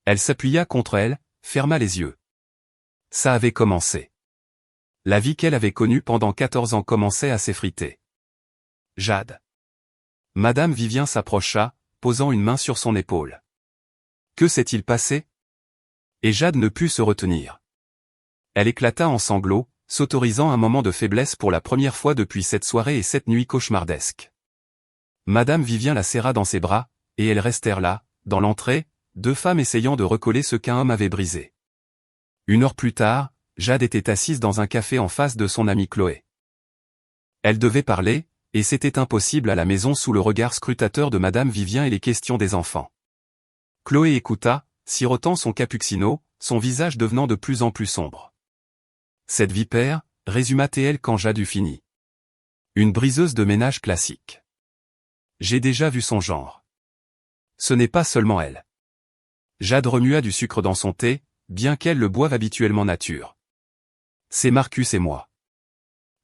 Elle s'appuya contre elle, ferma les yeux. Ça avait commencé. La vie qu'elle avait connue pendant 14 ans commençait à s'effriter. Jade. Madame Vivien s'approcha, posant une main sur son épaule. Que s'est-il passé? Et Jade ne put se retenir. Elle éclata en sanglots, s'autorisant un moment de faiblesse pour la première fois depuis cette soirée et cette nuit cauchemardesque. Madame Vivien la serra dans ses bras, et elles restèrent là, dans l'entrée, deux femmes essayant de recoller ce qu'un homme avait brisé. 1 heure plus tard, Jade était assise dans un café en face de son amie Chloé. Elle devait parler, et c'était impossible à la maison sous le regard scrutateur de Madame Vivien et les questions des enfants. Chloé écouta, sirotant son cappuccino, son visage devenant de plus en plus sombre. Cette vipère, résuma-t-elle quand Jade eut fini. Une briseuse de ménage classique. J'ai déjà vu son genre. Ce n'est pas seulement elle. Jade remua du sucre dans son thé, bien qu'elle le boive habituellement nature. C'est Marcus et moi.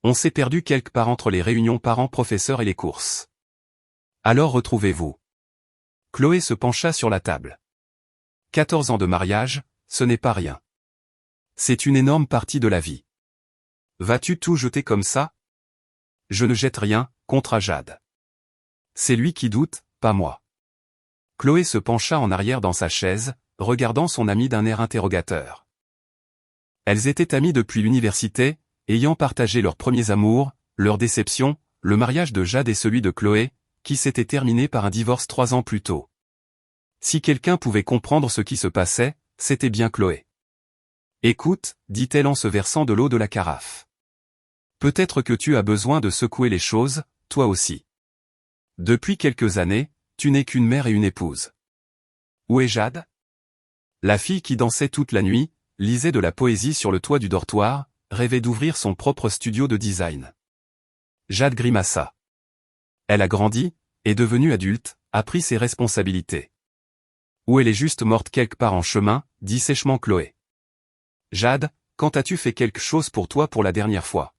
On s'est perdu quelque part entre les réunions parents-professeurs et les courses. Alors retrouvez-vous. Chloé se pencha sur la table. 14 ans de mariage, ce n'est pas rien. C'est une énorme partie de la vie. Vas-tu tout jeter comme ça? Je ne jette rien, contra Jade. C'est lui qui doute, pas moi. Chloé se pencha en arrière dans sa chaise, regardant son amie d'un air interrogateur. Elles étaient amies depuis l'université, ayant partagé leurs premiers amours, leurs déceptions, le mariage de Jade et celui de Chloé, qui s'était terminé par un divorce 3 ans plus tôt. Si quelqu'un pouvait comprendre ce qui se passait, c'était bien Chloé. Écoute, dit-elle en se versant de l'eau de la carafe. Peut-être que tu as besoin de secouer les choses, toi aussi. Depuis quelques années, tu n'es qu'une mère et une épouse. Où est Jade? La fille qui dansait toute la nuit, lisait de la poésie sur le toit du dortoir, rêvait d'ouvrir son propre studio de design. Jade grimaça. Elle a grandi, est devenue adulte, a pris ses responsabilités. Ou elle est juste morte quelque part en chemin, dit sèchement Chloé. Jade, quand as-tu fait quelque chose pour toi pour la dernière fois?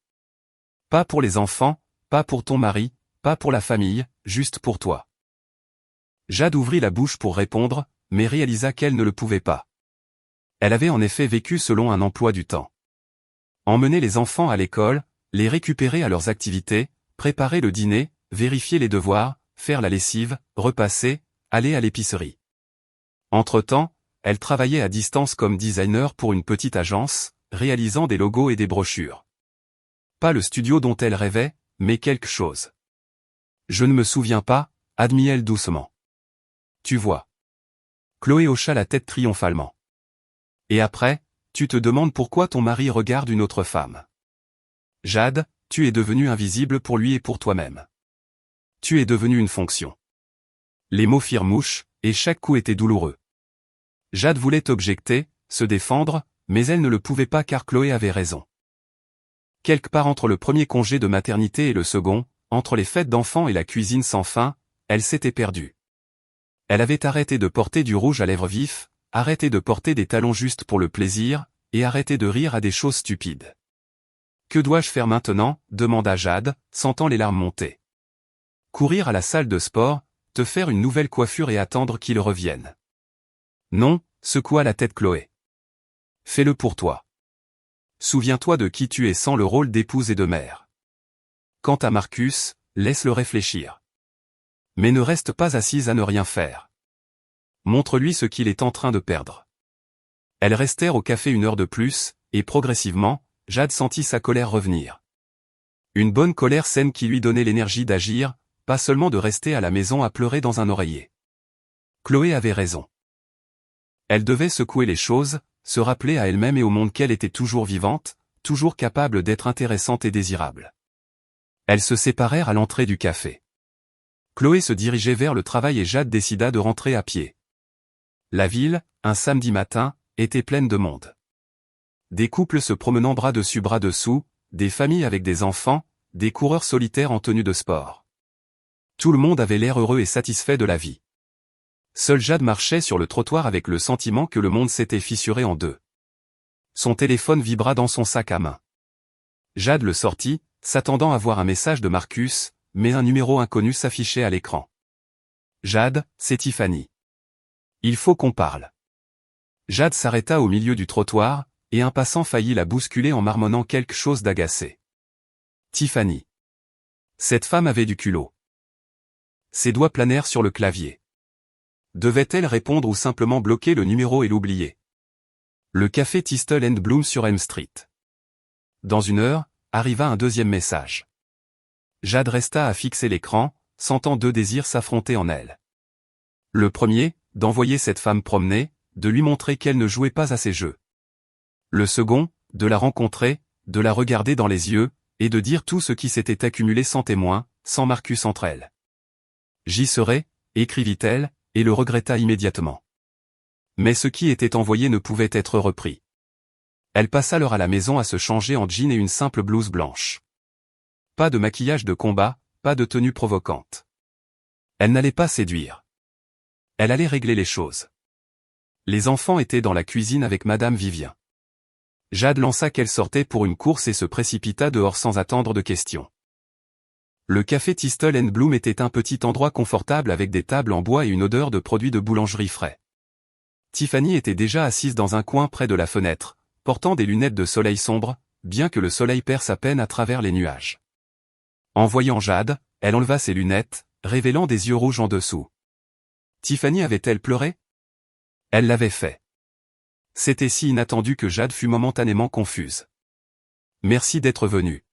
Pas pour les enfants, pas pour ton mari, pas pour la famille, juste pour toi. Jade ouvrit la bouche pour répondre, mais réalisa qu'elle ne le pouvait pas. Elle avait en effet vécu selon un emploi du temps. Emmener les enfants à l'école, les récupérer à leurs activités, préparer le dîner, vérifier les devoirs, faire la lessive, repasser, aller à l'épicerie. Entre-temps, elle travaillait à distance comme designer pour une petite agence, réalisant des logos et des brochures. Pas le studio dont elle rêvait, mais quelque chose. Je ne me souviens pas, admit-elle doucement. Tu vois. Chloé hocha la tête triomphalement. Et après, tu te demandes pourquoi ton mari regarde une autre femme. Jade, tu es devenue invisible pour lui et pour toi-même. Tu es devenue une fonction. Les mots firent mouche, et chaque coup était douloureux. Jade voulait objecter, se défendre, mais elle ne le pouvait pas car Chloé avait raison. Quelque part entre le premier congé de maternité et le second, entre les fêtes d'enfants et la cuisine sans fin, elle s'était perdue. Elle avait arrêté de porter du rouge à lèvres vif, arrêté de porter des talons juste pour le plaisir, et arrêté de rire à des choses stupides. Que dois-je faire maintenant? Demanda Jade, sentant les larmes monter. Courir à la salle de sport, te faire une nouvelle coiffure et attendre qu'il revienne. Non, secoua la tête Chloé. Fais-le pour toi. Souviens-toi de qui tu es sans le rôle d'épouse et de mère. Quant à Marcus, laisse-le réfléchir. Mais ne reste pas assise à ne rien faire. Montre-lui ce qu'il est en train de perdre. Elles restèrent au café 1 heure de plus, et progressivement, Jade sentit sa colère revenir. Une bonne colère saine qui lui donnait l'énergie d'agir, pas seulement de rester à la maison à pleurer dans un oreiller. Chloé avait raison. Elle devait secouer les choses, se rappeler à elle-même et au monde qu'elle était toujours vivante, toujours capable d'être intéressante et désirable. Elles se séparèrent à l'entrée du café. Chloé se dirigeait vers le travail et Jade décida de rentrer à pied. La ville, un samedi matin, était pleine de monde. Des couples se promenant bras dessus bras dessous, des familles avec des enfants, des coureurs solitaires en tenue de sport. Tout le monde avait l'air heureux et satisfait de la vie. Seule Jade marchait sur le trottoir avec le sentiment que le monde s'était fissuré en deux. Son téléphone vibra dans son sac à main. Jade le sortit, s'attendant à voir un message de Marcus, mais un numéro inconnu s'affichait à l'écran. Jade, c'est Tiffany. Il faut qu'on parle. Jade s'arrêta au milieu du trottoir, et un passant faillit la bousculer en marmonnant quelque chose d'agacé. Tiffany. Cette femme avait du culot. Ses doigts planèrent sur le clavier. Devait-elle répondre ou simplement bloquer le numéro et l'oublier? Le café Thistle and Bloom sur Elm Street. Dans une heure, arriva un deuxième message. Jade resta à fixer l'écran, sentant deux désirs s'affronter en elle. Le premier, d'envoyer cette femme promener, de lui montrer qu'elle ne jouait pas à ses jeux. Le second, de la rencontrer, de la regarder dans les yeux, et de dire tout ce qui s'était accumulé sans témoin, sans Marcus entre elles. J'y serai, écrivit-elle, et le regretta immédiatement. Mais ce qui était envoyé ne pouvait être repris. Elle passa l'heure à la maison à se changer en jean et une simple blouse blanche. Pas de maquillage de combat, pas de tenue provocante. Elle n'allait pas séduire. Elle allait régler les choses. Les enfants étaient dans la cuisine avec Madame Vivien. Jade lança qu'elle sortait pour une course et se précipita dehors sans attendre de questions. Le café Thistle and Bloom était un petit endroit confortable avec des tables en bois et une odeur de produits de boulangerie frais. Tiffany était déjà assise dans un coin près de la fenêtre, portant des lunettes de soleil sombre, bien que le soleil perce à peine à travers les nuages. En voyant Jade, elle enleva ses lunettes, révélant des yeux rouges en dessous. Tiffany avait-elle pleuré? Elle l'avait fait. C'était si inattendu que Jade fut momentanément confuse. Merci d'être venue.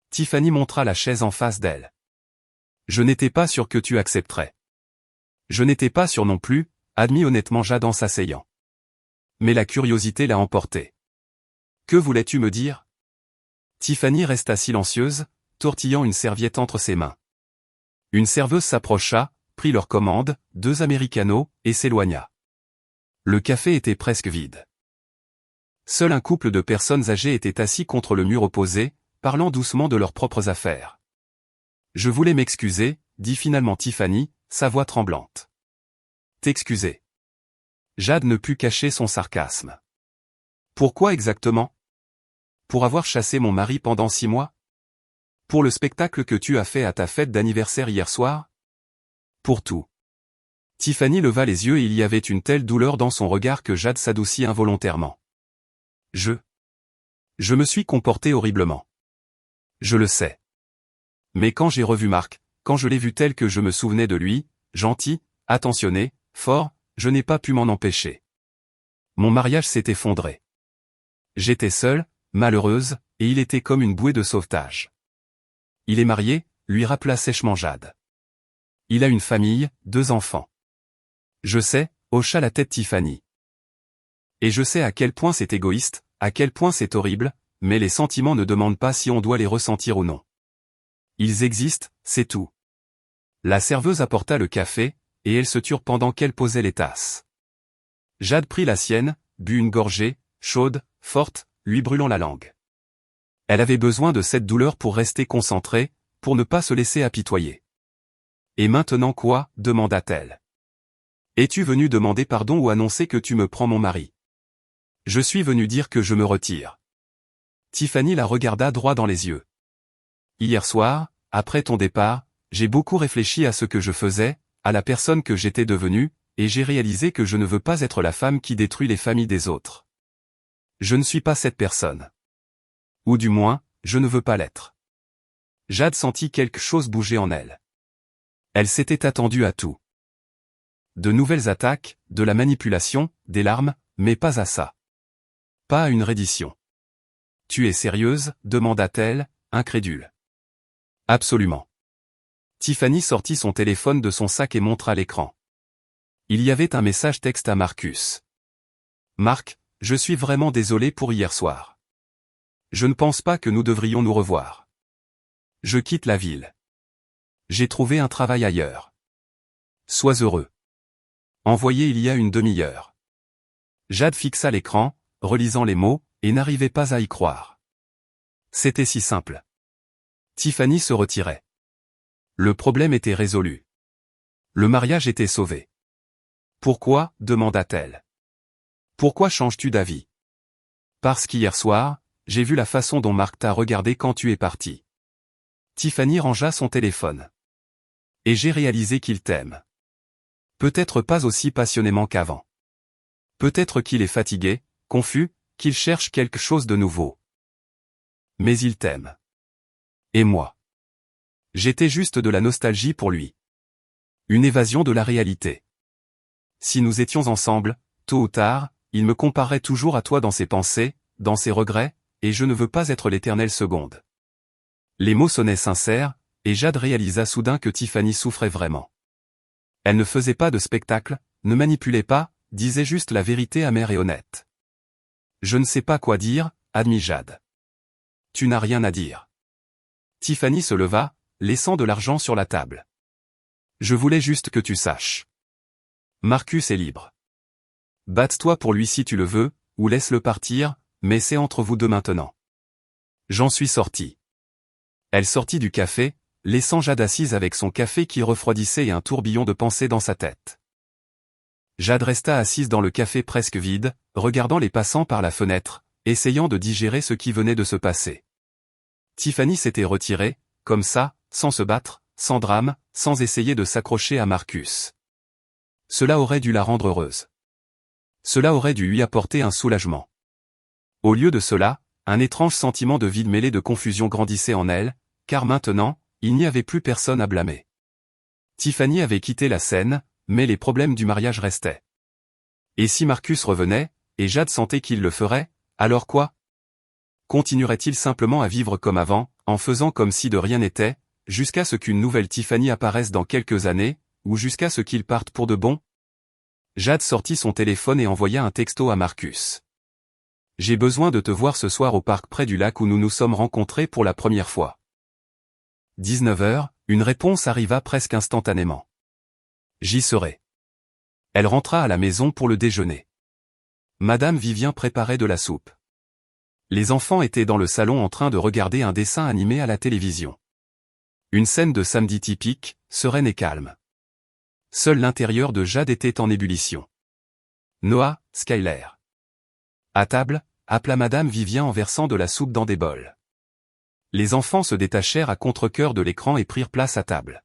Tiffany montra la chaise en face d'elle. Je n'étais pas sûr que tu accepterais. Je n'étais pas sûr non plus, admit honnêtement Jade en s'asseyant. Mais la curiosité l'a emporté. Que voulais-tu me dire? Tiffany resta silencieuse, tortillant une serviette entre ses mains. Une serveuse s'approcha, prit leur commande, 2 americanos, et s'éloigna. Le café était presque vide. Seul un couple de personnes âgées était assis contre le mur opposé, parlant doucement de leurs propres affaires. Je voulais m'excuser, dit finalement Tiffany, sa voix tremblante. T'excuser. Jade ne put cacher son sarcasme. Pourquoi exactement? Pour avoir chassé mon mari pendant 6 mois? Pour le spectacle que tu as fait à ta fête d'anniversaire hier soir? Pour tout. Tiffany leva les yeux et il y avait une telle douleur dans son regard que Jade s'adoucit involontairement. Je me suis comporté horriblement. Je le sais. Mais quand j'ai revu Marc, quand je l'ai vu tel que je me souvenais de lui, gentil, attentionné, fort, je n'ai pas pu m'en empêcher. Mon mariage s'est effondré. J'étais seule, malheureuse, et il était comme une bouée de sauvetage. Il est marié, lui rappela sèchement Jade. Il a une famille, 2 enfants. Je sais, hocha la tête Tiffany. Et je sais à quel point c'est égoïste, à quel point c'est horrible, mais les sentiments ne demandent pas si on doit les ressentir ou non. Ils existent, c'est tout. La serveuse apporta le café, et elles se turent pendant qu'elle posait les tasses. Jade prit la sienne, but une gorgée, chaude, forte, lui brûlant la langue. Elle avait besoin de cette douleur pour rester concentrée, pour ne pas se laisser apitoyer. Et maintenant quoi? Demanda-t-elle. Es-tu venu demander pardon ou annoncer que tu me prends mon mari? Je suis venu dire que je me retire. Tiffany la regarda droit dans les yeux. Hier soir, après ton départ, j'ai beaucoup réfléchi à ce que je faisais, à la personne que j'étais devenue, et j'ai réalisé que je ne veux pas être la femme qui détruit les familles des autres. Je ne suis pas cette personne. Ou du moins, je ne veux pas l'être. Jade sentit quelque chose bouger en elle. Elle s'était attendue à tout. De nouvelles attaques, de la manipulation, des larmes, mais pas à ça. Pas à une reddition. Tu es sérieuse? Demanda-t-elle, incrédule. Absolument. Tiffany sortit son téléphone de son sac et montra l'écran. Il y avait un message texte à Marcus. Marc, je suis vraiment désolé pour hier soir. Je ne pense pas que nous devrions nous revoir. Je quitte la ville. J'ai trouvé un travail ailleurs. Sois heureux. Envoyé il y a une demi-heure. Jade fixa l'écran, relisant les mots, et n'arrivait pas à y croire. C'était si simple. Tiffany se retirait. Le problème était résolu. Le mariage était sauvé. Pourquoi? Demanda-t-elle. Pourquoi changes-tu d'avis? Parce qu'hier soir, j'ai vu la façon dont Marc t'a regardé quand tu es parti. Tiffany rangea son téléphone. Et j'ai réalisé qu'il t'aime. Peut-être pas aussi passionnément qu'avant. Peut-être qu'il est fatigué, confus, qu'il cherche quelque chose de nouveau. Mais il t'aime. Et moi. J'étais juste de la nostalgie pour lui. Une évasion de la réalité. Si nous étions ensemble, tôt ou tard, il me comparerait toujours à toi dans ses pensées, dans ses regrets, et je ne veux pas être l'éternelle seconde. Les mots sonnaient sincères, et Jade réalisa soudain que Tiffany souffrait vraiment. Elle ne faisait pas de spectacle, ne manipulait pas, disait juste la vérité amère et honnête. Je ne sais pas quoi dire, admit Jade. Tu n'as rien à dire. Tiffany se leva, laissant de l'argent sur la table. Je voulais juste que tu saches. Marcus est libre. Batte-toi pour lui si tu le veux, ou laisse-le partir, mais c'est entre vous deux maintenant. J'en suis sorti. Elle sortit du café, laissant Jade assise avec son café qui refroidissait et un tourbillon de pensées dans sa tête. Jade resta assise dans le café presque vide, regardant les passants par la fenêtre, essayant de digérer ce qui venait de se passer. Tiffany s'était retirée, comme ça, sans se battre, sans drame, sans essayer de s'accrocher à Marcus. Cela aurait dû la rendre heureuse. Cela aurait dû lui apporter un soulagement. Au lieu de cela, un étrange sentiment de vide mêlé de confusion grandissait en elle, car maintenant, il n'y avait plus personne à blâmer. Tiffany avait quitté la scène, mais les problèmes du mariage restaient. Et si Marcus revenait, et Jade sentait qu'il le ferait, alors quoi? Continuerait-il simplement à vivre comme avant, en faisant comme si de rien n'était, jusqu'à ce qu'une nouvelle Tiffany apparaisse dans quelques années, ou jusqu'à ce qu'il parte pour de bon? Jade sortit son téléphone et envoya un texto à Marcus. J'ai besoin de te voir ce soir au parc près du lac où nous nous sommes rencontrés pour la première fois. 19h, une réponse arriva presque instantanément. J'y serai. Elle rentra à la maison pour le déjeuner. Madame Vivien préparait de la soupe. Les enfants étaient dans le salon en train de regarder un dessin animé à la télévision. Une scène de samedi typique, sereine et calme. Seul l'intérieur de Jade était en ébullition. Noah, Skyler. À table, appela Madame Vivien en versant de la soupe dans des bols. Les enfants se détachèrent à contre-cœur de l'écran et prirent place à table.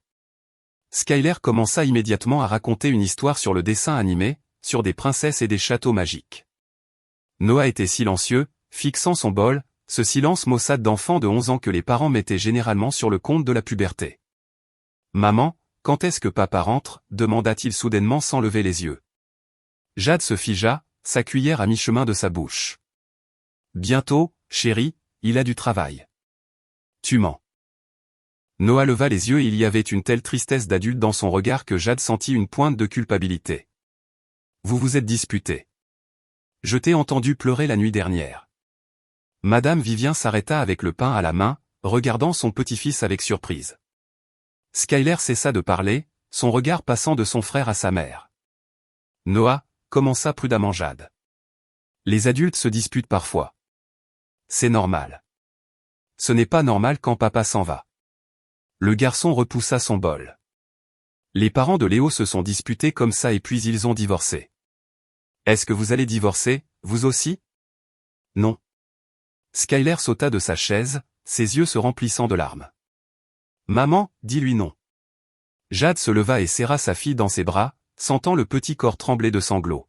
Skyler commença immédiatement à raconter une histoire sur le dessin animé, sur des princesses et des châteaux magiques. Noah était silencieux, fixant son bol, ce silence maussade d'enfant de 11 ans que les parents mettaient généralement sur le compte de la puberté. « Maman, quand est-ce que papa rentre » demanda-t-il soudainement sans lever les yeux. Jade se figea, sa cuillère à mi-chemin de sa bouche. « Bientôt, chérie, il a du travail. »« Tu mens. » Noah leva les yeux et il y avait une telle tristesse d'adulte dans son regard que Jade sentit une pointe de culpabilité. « Vous vous êtes disputés. Je t'ai entendu pleurer la nuit dernière. » Madame Vivien s'arrêta avec le pain à la main, regardant son petit-fils avec surprise. Skyler cessa de parler, son regard passant de son frère à sa mère. « Noah, » commença prudemment Jade. « Les adultes se disputent parfois. C'est normal. Ce n'est pas normal quand papa s'en va. » Le garçon repoussa son bol. Les parents de Léo se sont disputés comme ça et puis ils ont divorcé. Est-ce que vous allez divorcer, vous aussi? Non. Skyler sauta de sa chaise, ses yeux se remplissant de larmes. Maman, dis-lui non. Jade se leva et serra sa fille dans ses bras, sentant le petit corps trembler de sanglots.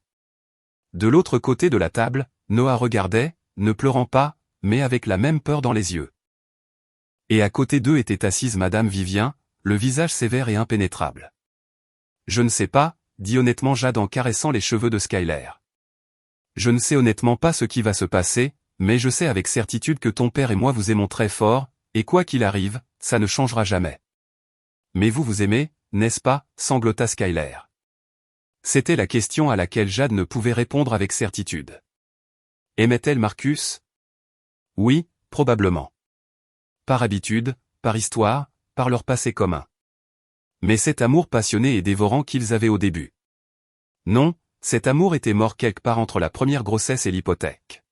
De l'autre côté de la table, Noah regardait, ne pleurant pas, mais avec la même peur dans les yeux. Et à côté d'eux était assise Madame Vivien, le visage sévère et impénétrable. Je ne sais pas, dit honnêtement Jade en caressant les cheveux de Skyler. Je ne sais honnêtement pas ce qui va se passer, mais je sais avec certitude que ton père et moi vous aimons très fort, et quoi qu'il arrive, ça ne changera jamais. Mais vous vous aimez, n'est-ce pas, sanglota Skyler. C'était la question à laquelle Jade ne pouvait répondre avec certitude. Aimait-elle Marcus? Oui, probablement. Par habitude, par histoire, par leur passé commun. Mais cet amour passionné et dévorant qu'ils avaient au début. Non, cet amour était mort quelque part entre la première grossesse et l'hypothèque.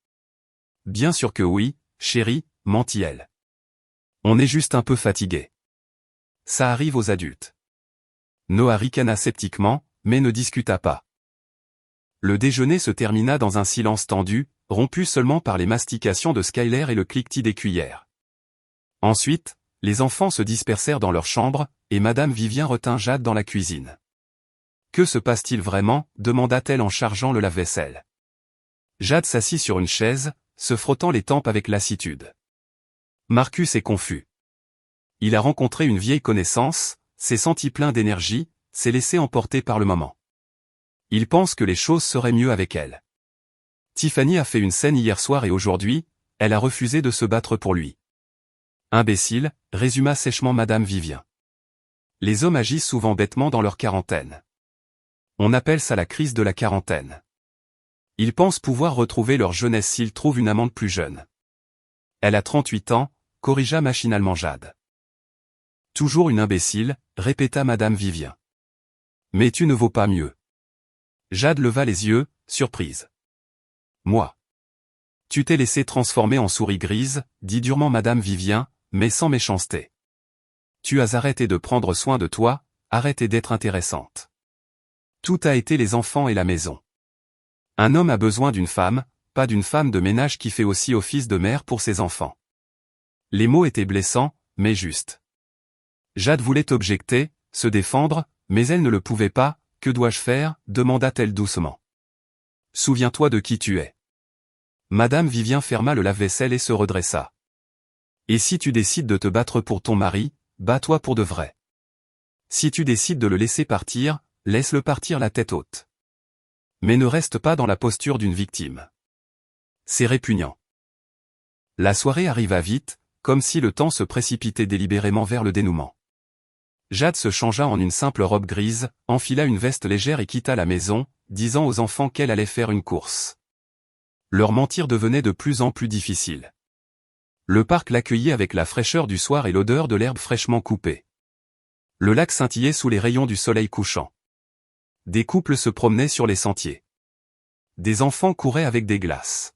Bien sûr que oui, chérie, mentit-elle. On est juste un peu fatigué. Ça arrive aux adultes. Noah ricana sceptiquement, mais ne discuta pas. Le déjeuner se termina dans un silence tendu, rompu seulement par les mastications de Skyler et le cliquetis des cuillères. Ensuite, les enfants se dispersèrent dans leur chambre, et Madame Vivien retint Jade dans la cuisine. « Que se passe-t-il vraiment » demanda-t-elle en chargeant le lave-vaisselle. Jade s'assit sur une chaise, se frottant les tempes avec lassitude. Marcus est confus. Il a rencontré une vieille connaissance, s'est senti plein d'énergie, s'est laissé emporter par le moment. Il pense que les choses seraient mieux avec elle. Tiffany a fait une scène hier soir et aujourd'hui, elle a refusé de se battre pour lui. Imbécile, résuma sèchement Madame Vivien. Les hommes agissent souvent bêtement dans leur quarantaine. On appelle ça la crise de la quarantaine. Ils pensent pouvoir retrouver leur jeunesse s'ils trouvent une amante plus jeune. Elle a 38 ans, corrigea machinalement Jade. Toujours une imbécile, répéta Madame Vivien. Mais tu ne vaux pas mieux. Jade leva les yeux, surprise. Moi. Tu t'es laissé transformer en souris grise, dit durement Madame Vivien, mais sans méchanceté. Tu as arrêté de prendre soin de toi, arrêté d'être intéressante. Tout a été les enfants et la maison. Un homme a besoin d'une femme, pas d'une femme de ménage qui fait aussi office de mère pour ses enfants. Les mots étaient blessants, mais justes. Jade voulait objecter, se défendre, mais elle ne le pouvait pas. Que dois-je faire demanda-t-elle doucement. Souviens-toi de qui tu es. Madame Vivien ferma le lave-vaisselle et se redressa. Et si tu décides de te battre pour ton mari, bats-toi pour de vrai. Si tu décides de le laisser partir, laisse-le partir la tête haute. Mais ne reste pas dans la posture d'une victime. C'est répugnant. La soirée arriva vite, comme si le temps se précipitait délibérément vers le dénouement. Jade se changea en une simple robe grise, enfila une veste légère et quitta la maison, disant aux enfants qu'elle allait faire une course. Leur mentir devenait de plus en plus difficile. Le parc l'accueillait avec la fraîcheur du soir et l'odeur de l'herbe fraîchement coupée. Le lac scintillait sous les rayons du soleil couchant. Des couples se promenaient sur les sentiers. Des enfants couraient avec des glaces.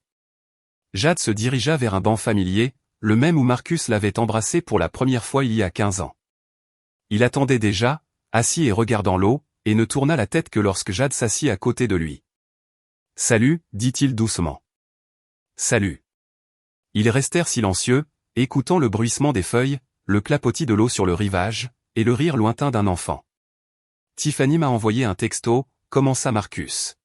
Jade se dirigea vers un banc familier, le même où Marcus l'avait embrassé pour la première fois il y a 15 ans. Il attendait déjà, assis et regardant l'eau, et ne tourna la tête que lorsque Jade s'assit à côté de lui. « Salut » dit-il doucement. « Salut ». Ils restèrent silencieux, écoutant le bruissement des feuilles, le clapotis de l'eau sur le rivage, et le rire lointain d'un enfant. « Tiffany m'a envoyé un texto » commença Marcus.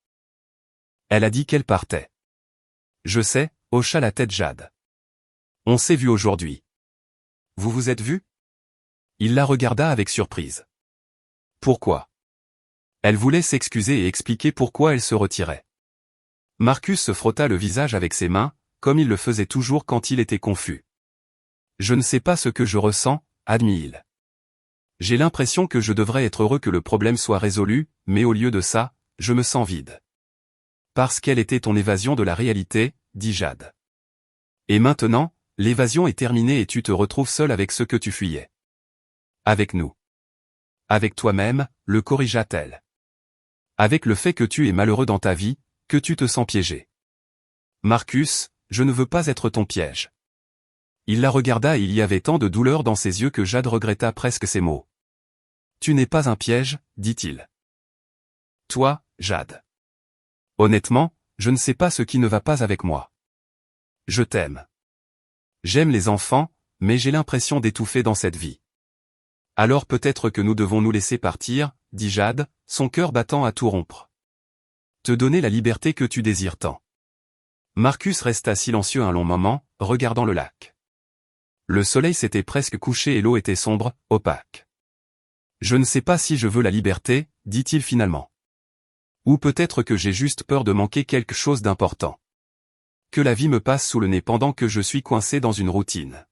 Elle a dit qu'elle partait. « Je sais » hocha la tête Jade. « On s'est vu aujourd'hui. »« Vous vous êtes vus ?» Il la regarda avec surprise. « Pourquoi ?» Elle voulait s'excuser et expliquer pourquoi elle se retirait. Marcus se frotta le visage avec ses mains, comme il le faisait toujours quand il était confus. « Je ne sais pas ce que je ressens » admit-il. « J'ai l'impression que je devrais être heureux que le problème soit résolu, mais au lieu de ça, je me sens vide. » « Parce qu'elle était ton évasion de la réalité, » dit Jade. « Et maintenant, l'évasion est terminée et tu te retrouves seul avec ce que tu fuyais. »« Avec nous. »« Avec toi-même, » le corrigea-t-elle. « Avec le fait que tu es malheureux dans ta vie, que tu te sens piégé. »« Marcus, je ne veux pas être ton piège. » Il la regarda et il y avait tant de douleur dans ses yeux que Jade regretta presque ses mots. « Tu n'es pas un piège, » dit-il. « Toi, Jade. Honnêtement, je ne sais pas ce qui ne va pas avec moi. Je t'aime. J'aime les enfants, mais j'ai l'impression d'étouffer dans cette vie. Alors peut-être que nous devons nous laisser partir, dit Jade, son cœur battant à tout rompre. Te donner la liberté que tu désires tant. Marcus resta silencieux un long moment, regardant le lac. Le soleil s'était presque couché et l'eau était sombre, opaque. Je ne sais pas si je veux la liberté, dit-il finalement. Ou peut-être que j'ai juste peur de manquer quelque chose d'important. Que la vie me passe sous le nez pendant que je suis coincé dans une routine.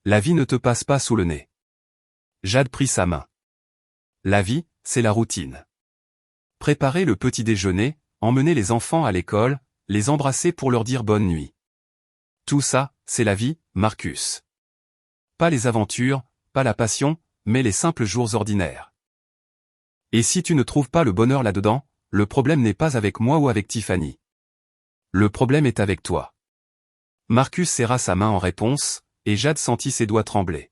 La vie ne te passe pas sous le nez. Jade prit sa main. La vie, c'est la routine. Préparer le petit déjeuner, emmener les enfants à l'école, les embrasser pour leur dire bonne nuit. Tout ça, c'est la vie, Marcus. Pas les aventures, pas la passion, mais les simples jours ordinaires. Et si tu ne trouves pas le bonheur là-dedans, le problème n'est pas avec moi ou avec Tiffany. Le problème est avec toi. Marcus serra sa main en réponse, et Jade sentit ses doigts trembler.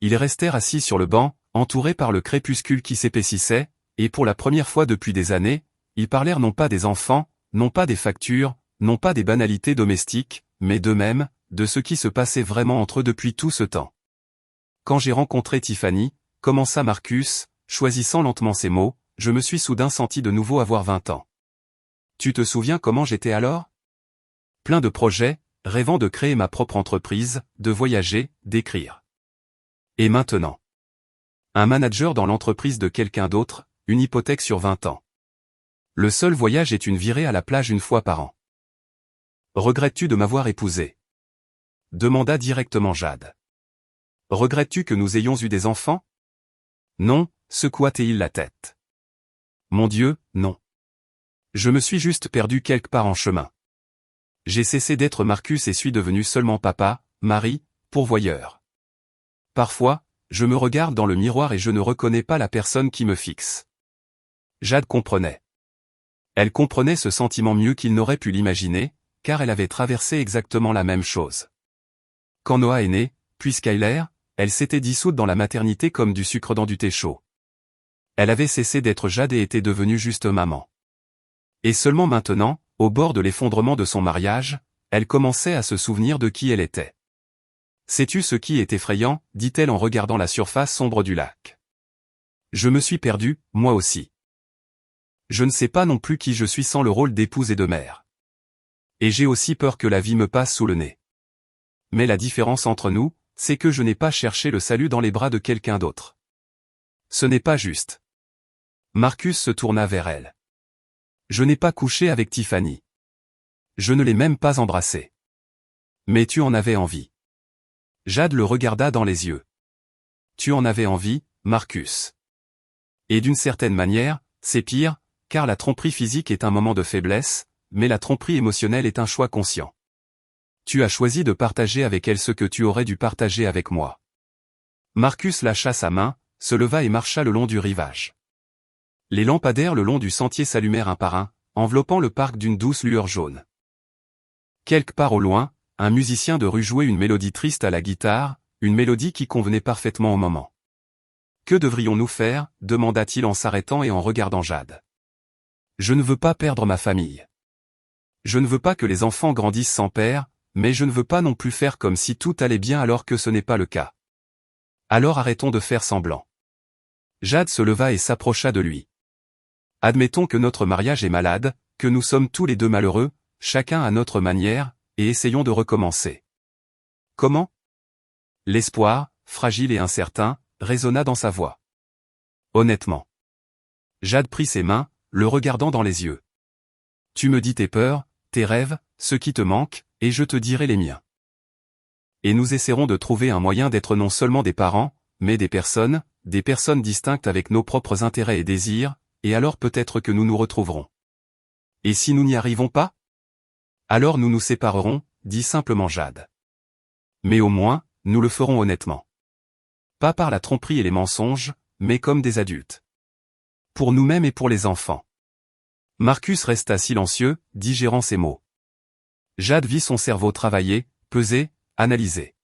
Ils restèrent assis sur le banc, entourés par le crépuscule qui s'épaississait, et pour la première fois depuis des années, ils parlèrent non pas des enfants, non pas des factures, non pas des banalités domestiques, mais d'eux-mêmes, de ce qui se passait vraiment entre eux depuis tout ce temps. Quand j'ai rencontré Tiffany, commença Marcus, choisissant lentement ses mots, je me suis soudain senti de nouveau avoir 20 ans. Tu te souviens comment j'étais alors? Plein de projets, rêvant de créer ma propre entreprise, de voyager, d'écrire. Et maintenant? Un manager dans l'entreprise de quelqu'un d'autre, une hypothèque sur 20 ans. Le seul voyage est une virée à la plage une fois par an. Regrettes-tu de m'avoir épousé? Demanda directement Jade. Regrettes-tu que nous ayons eu des enfants? Non, secoua-t-il la tête. Mon Dieu, non. Je me suis juste perdu quelque part en chemin. J'ai cessé d'être Marcus et suis devenu seulement papa, mari, pourvoyeur. Parfois, je me regarde dans le miroir et je ne reconnais pas la personne qui me fixe. Jade comprenait. Elle comprenait ce sentiment mieux qu'il n'aurait pu l'imaginer, car elle avait traversé exactement la même chose. Quand Noah est né, puis Skyler, elle s'était dissoute dans la maternité comme du sucre dans du thé chaud. Elle avait cessé d'être Jade et était devenue juste maman. Et seulement maintenant, au bord de l'effondrement de son mariage, elle commençait à se souvenir de qui elle était. Sais-tu ce qui est effrayant, dit-elle en regardant la surface sombre du lac. Je me suis perdue, moi aussi. Je ne sais pas non plus qui je suis sans le rôle d'épouse et de mère. Et j'ai aussi peur que la vie me passe sous le nez. Mais la différence entre nous, c'est que je n'ai pas cherché le salut dans les bras de quelqu'un d'autre. Ce n'est pas juste. Marcus se tourna vers elle. Je n'ai pas couché avec Tiffany. Je ne l'ai même pas embrassée. Mais tu en avais envie. Jade le regarda dans les yeux. Tu en avais envie, Marcus. Et d'une certaine manière, c'est pire, car la tromperie physique est un moment de faiblesse, mais la tromperie émotionnelle est un choix conscient. Tu as choisi de partager avec elle ce que tu aurais dû partager avec moi. Marcus lâcha sa main, se leva et marcha le long du rivage. Les lampadaires le long du sentier s'allumèrent un par un, enveloppant le parc d'une douce lueur jaune. Quelque part au loin, un musicien de rue jouait une mélodie triste à la guitare, une mélodie qui convenait parfaitement au moment. Que devrions-nous faire? Demanda-t-il en s'arrêtant et en regardant Jade. Je ne veux pas perdre ma famille. Je ne veux pas que les enfants grandissent sans père, mais je ne veux pas non plus faire comme si tout allait bien alors que ce n'est pas le cas. Alors arrêtons de faire semblant. Jade se leva et s'approcha de lui. Admettons que notre mariage est malade, que nous sommes tous les deux malheureux, chacun à notre manière, et essayons de recommencer. Comment? L'espoir, fragile et incertain, résonna dans sa voix. Honnêtement. Jade prit ses mains, le regardant dans les yeux. Tu me dis tes peurs, tes rêves, ce qui te manque, et je te dirai les miens. Et nous essaierons de trouver un moyen d'être non seulement des parents, mais des personnes distinctes avec nos propres intérêts et désirs, et alors peut-être que nous nous retrouverons. Et si nous n'y arrivons pas? Alors nous nous séparerons, dit simplement Jade. Mais au moins, nous le ferons honnêtement. Pas par la tromperie et les mensonges, mais comme des adultes. Pour nous-mêmes et pour les enfants. Marcus resta silencieux, digérant ces mots. Jade vit son cerveau travailler, peser, analyser.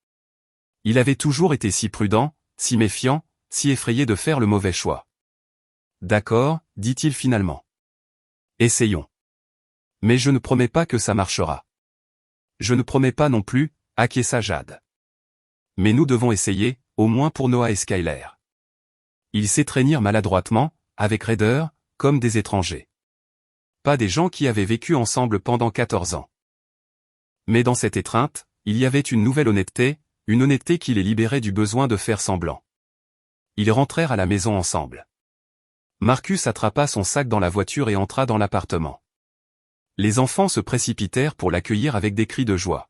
Il avait toujours été si prudent, si méfiant, si effrayé de faire le mauvais choix. D'accord, dit-il finalement. Essayons. Mais je ne promets pas que ça marchera. Je ne promets pas non plus, acquiesça Jade. Mais nous devons essayer, au moins pour Noah et Skyler. Ils s'étreignirent maladroitement, avec raideur, comme des étrangers. Pas des gens qui avaient vécu ensemble pendant 14 ans. Mais dans cette étreinte, il y avait une nouvelle honnêteté, une honnêteté qui les libérait du besoin de faire semblant. Ils rentrèrent à la maison ensemble. Marcus attrapa son sac dans la voiture et entra dans l'appartement. Les enfants se précipitèrent pour l'accueillir avec des cris de joie.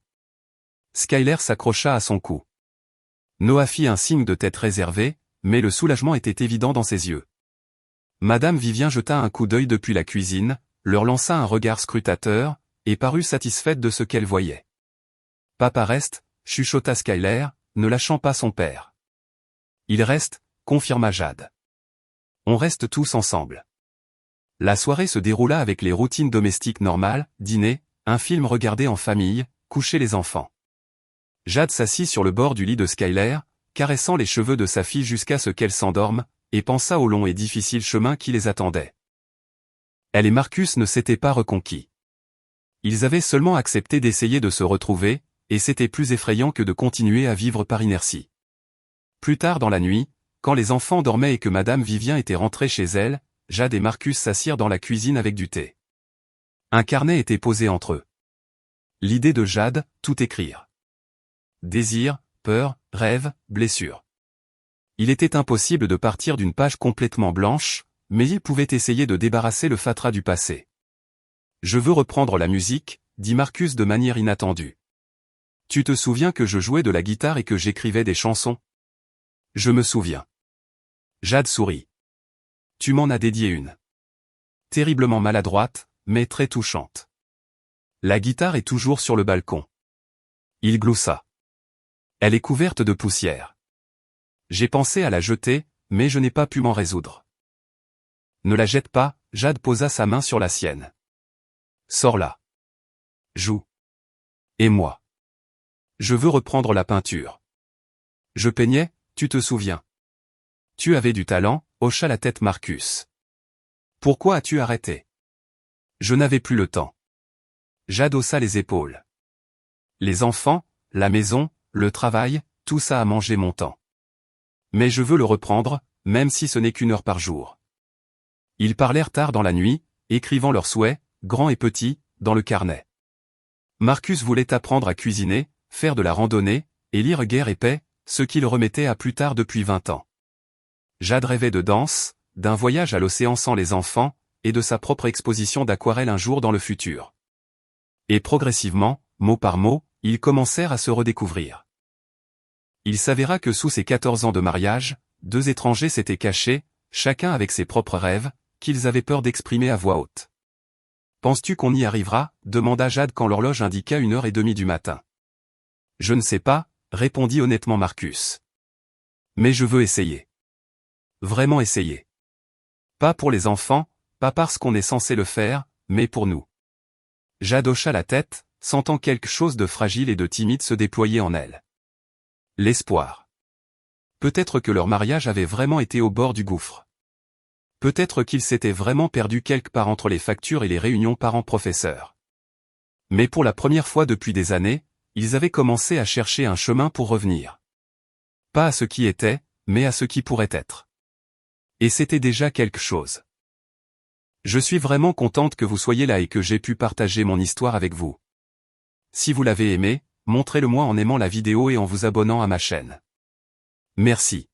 Skyler s'accrocha à son cou. Noah fit un signe de tête réservé, mais le soulagement était évident dans ses yeux. Madame Vivien jeta un coup d'œil depuis la cuisine, leur lança un regard scrutateur, et parut satisfaite de ce qu'elle voyait. Papa reste, chuchota Skyler, ne lâchant pas son père. Il reste, confirma Jade. On reste tous ensemble. La soirée se déroula avec les routines domestiques normales, dîner, un film regardé en famille, coucher les enfants. Jade s'assit sur le bord du lit de Skyler, caressant les cheveux de sa fille jusqu'à ce qu'elle s'endorme, et pensa au long et difficile chemin qui les attendait. Elle et Marcus ne s'étaient pas reconquis. Ils avaient seulement accepté d'essayer de se retrouver, et c'était plus effrayant que de continuer à vivre par inertie. Plus tard dans la nuit, quand les enfants dormaient et que Madame Vivien était rentrée chez elle, Jade et Marcus s'assirent dans la cuisine avec du thé. Un carnet était posé entre eux. L'idée de Jade, tout écrire. Désir, peur, rêve, blessure. Il était impossible de partir d'une page complètement blanche, mais il pouvait essayer de débarrasser le fatras du passé. Je veux reprendre la musique, dit Marcus de manière inattendue. Tu te souviens que je jouais de la guitare et que j'écrivais des chansons? Je me souviens. Jade sourit. Tu m'en as dédié une. Terriblement maladroite, mais très touchante. La guitare est toujours sur le balcon. Il gloussa. Elle est couverte de poussière. J'ai pensé à la jeter, mais je n'ai pas pu m'en résoudre. Ne la jette pas, Jade posa sa main sur la sienne. Sors-la. Joue. Et moi. Je veux reprendre la peinture. Je peignais, tu te souviens. Tu avais du talent, hocha la tête Marcus. Pourquoi as-tu arrêté? Je n'avais plus le temps. Jade haussa les épaules. Les enfants, la maison, le travail, tout ça a mangé mon temps. Mais je veux le reprendre, même si ce n'est qu'1 heure par jour. Ils parlèrent tard dans la nuit, écrivant leurs souhaits, grands et petits, dans le carnet. Marcus voulait apprendre à cuisiner, faire de la randonnée, et lire Guerre et Paix, ce qu'il remettait à plus tard depuis 20 ans. Jade rêvait de danse, d'un voyage à l'océan sans les enfants, et de sa propre exposition d'aquarelle un jour dans le futur. Et progressivement, mot par mot, ils commencèrent à se redécouvrir. Il s'avéra que sous ces 14 ans de mariage, 2 étrangers s'étaient cachés, chacun avec ses propres rêves, qu'ils avaient peur d'exprimer à voix haute. « Penses-tu qu'on y arrivera » demanda Jade quand l'horloge indiqua 1h30 du matin. « Je ne sais pas » répondit honnêtement Marcus. « Mais je veux essayer. Vraiment essayer. Pas pour les enfants, pas parce qu'on est censé le faire, mais pour nous. » Jade hocha la tête, sentant quelque chose de fragile et de timide se déployer en elle. L'espoir. Peut-être que leur mariage avait vraiment été au bord du gouffre. Peut-être qu'ils s'étaient vraiment perdus quelque part entre les factures et les réunions parents-professeurs. Mais pour la première fois depuis des années, ils avaient commencé à chercher un chemin pour revenir. Pas à ce qui était, mais à ce qui pourrait être. Et c'était déjà quelque chose. Je suis vraiment contente que vous soyez là et que j'ai pu partager mon histoire avec vous. Si vous l'avez aimé, montrez-le moi en aimant la vidéo et en vous abonnant à ma chaîne. Merci.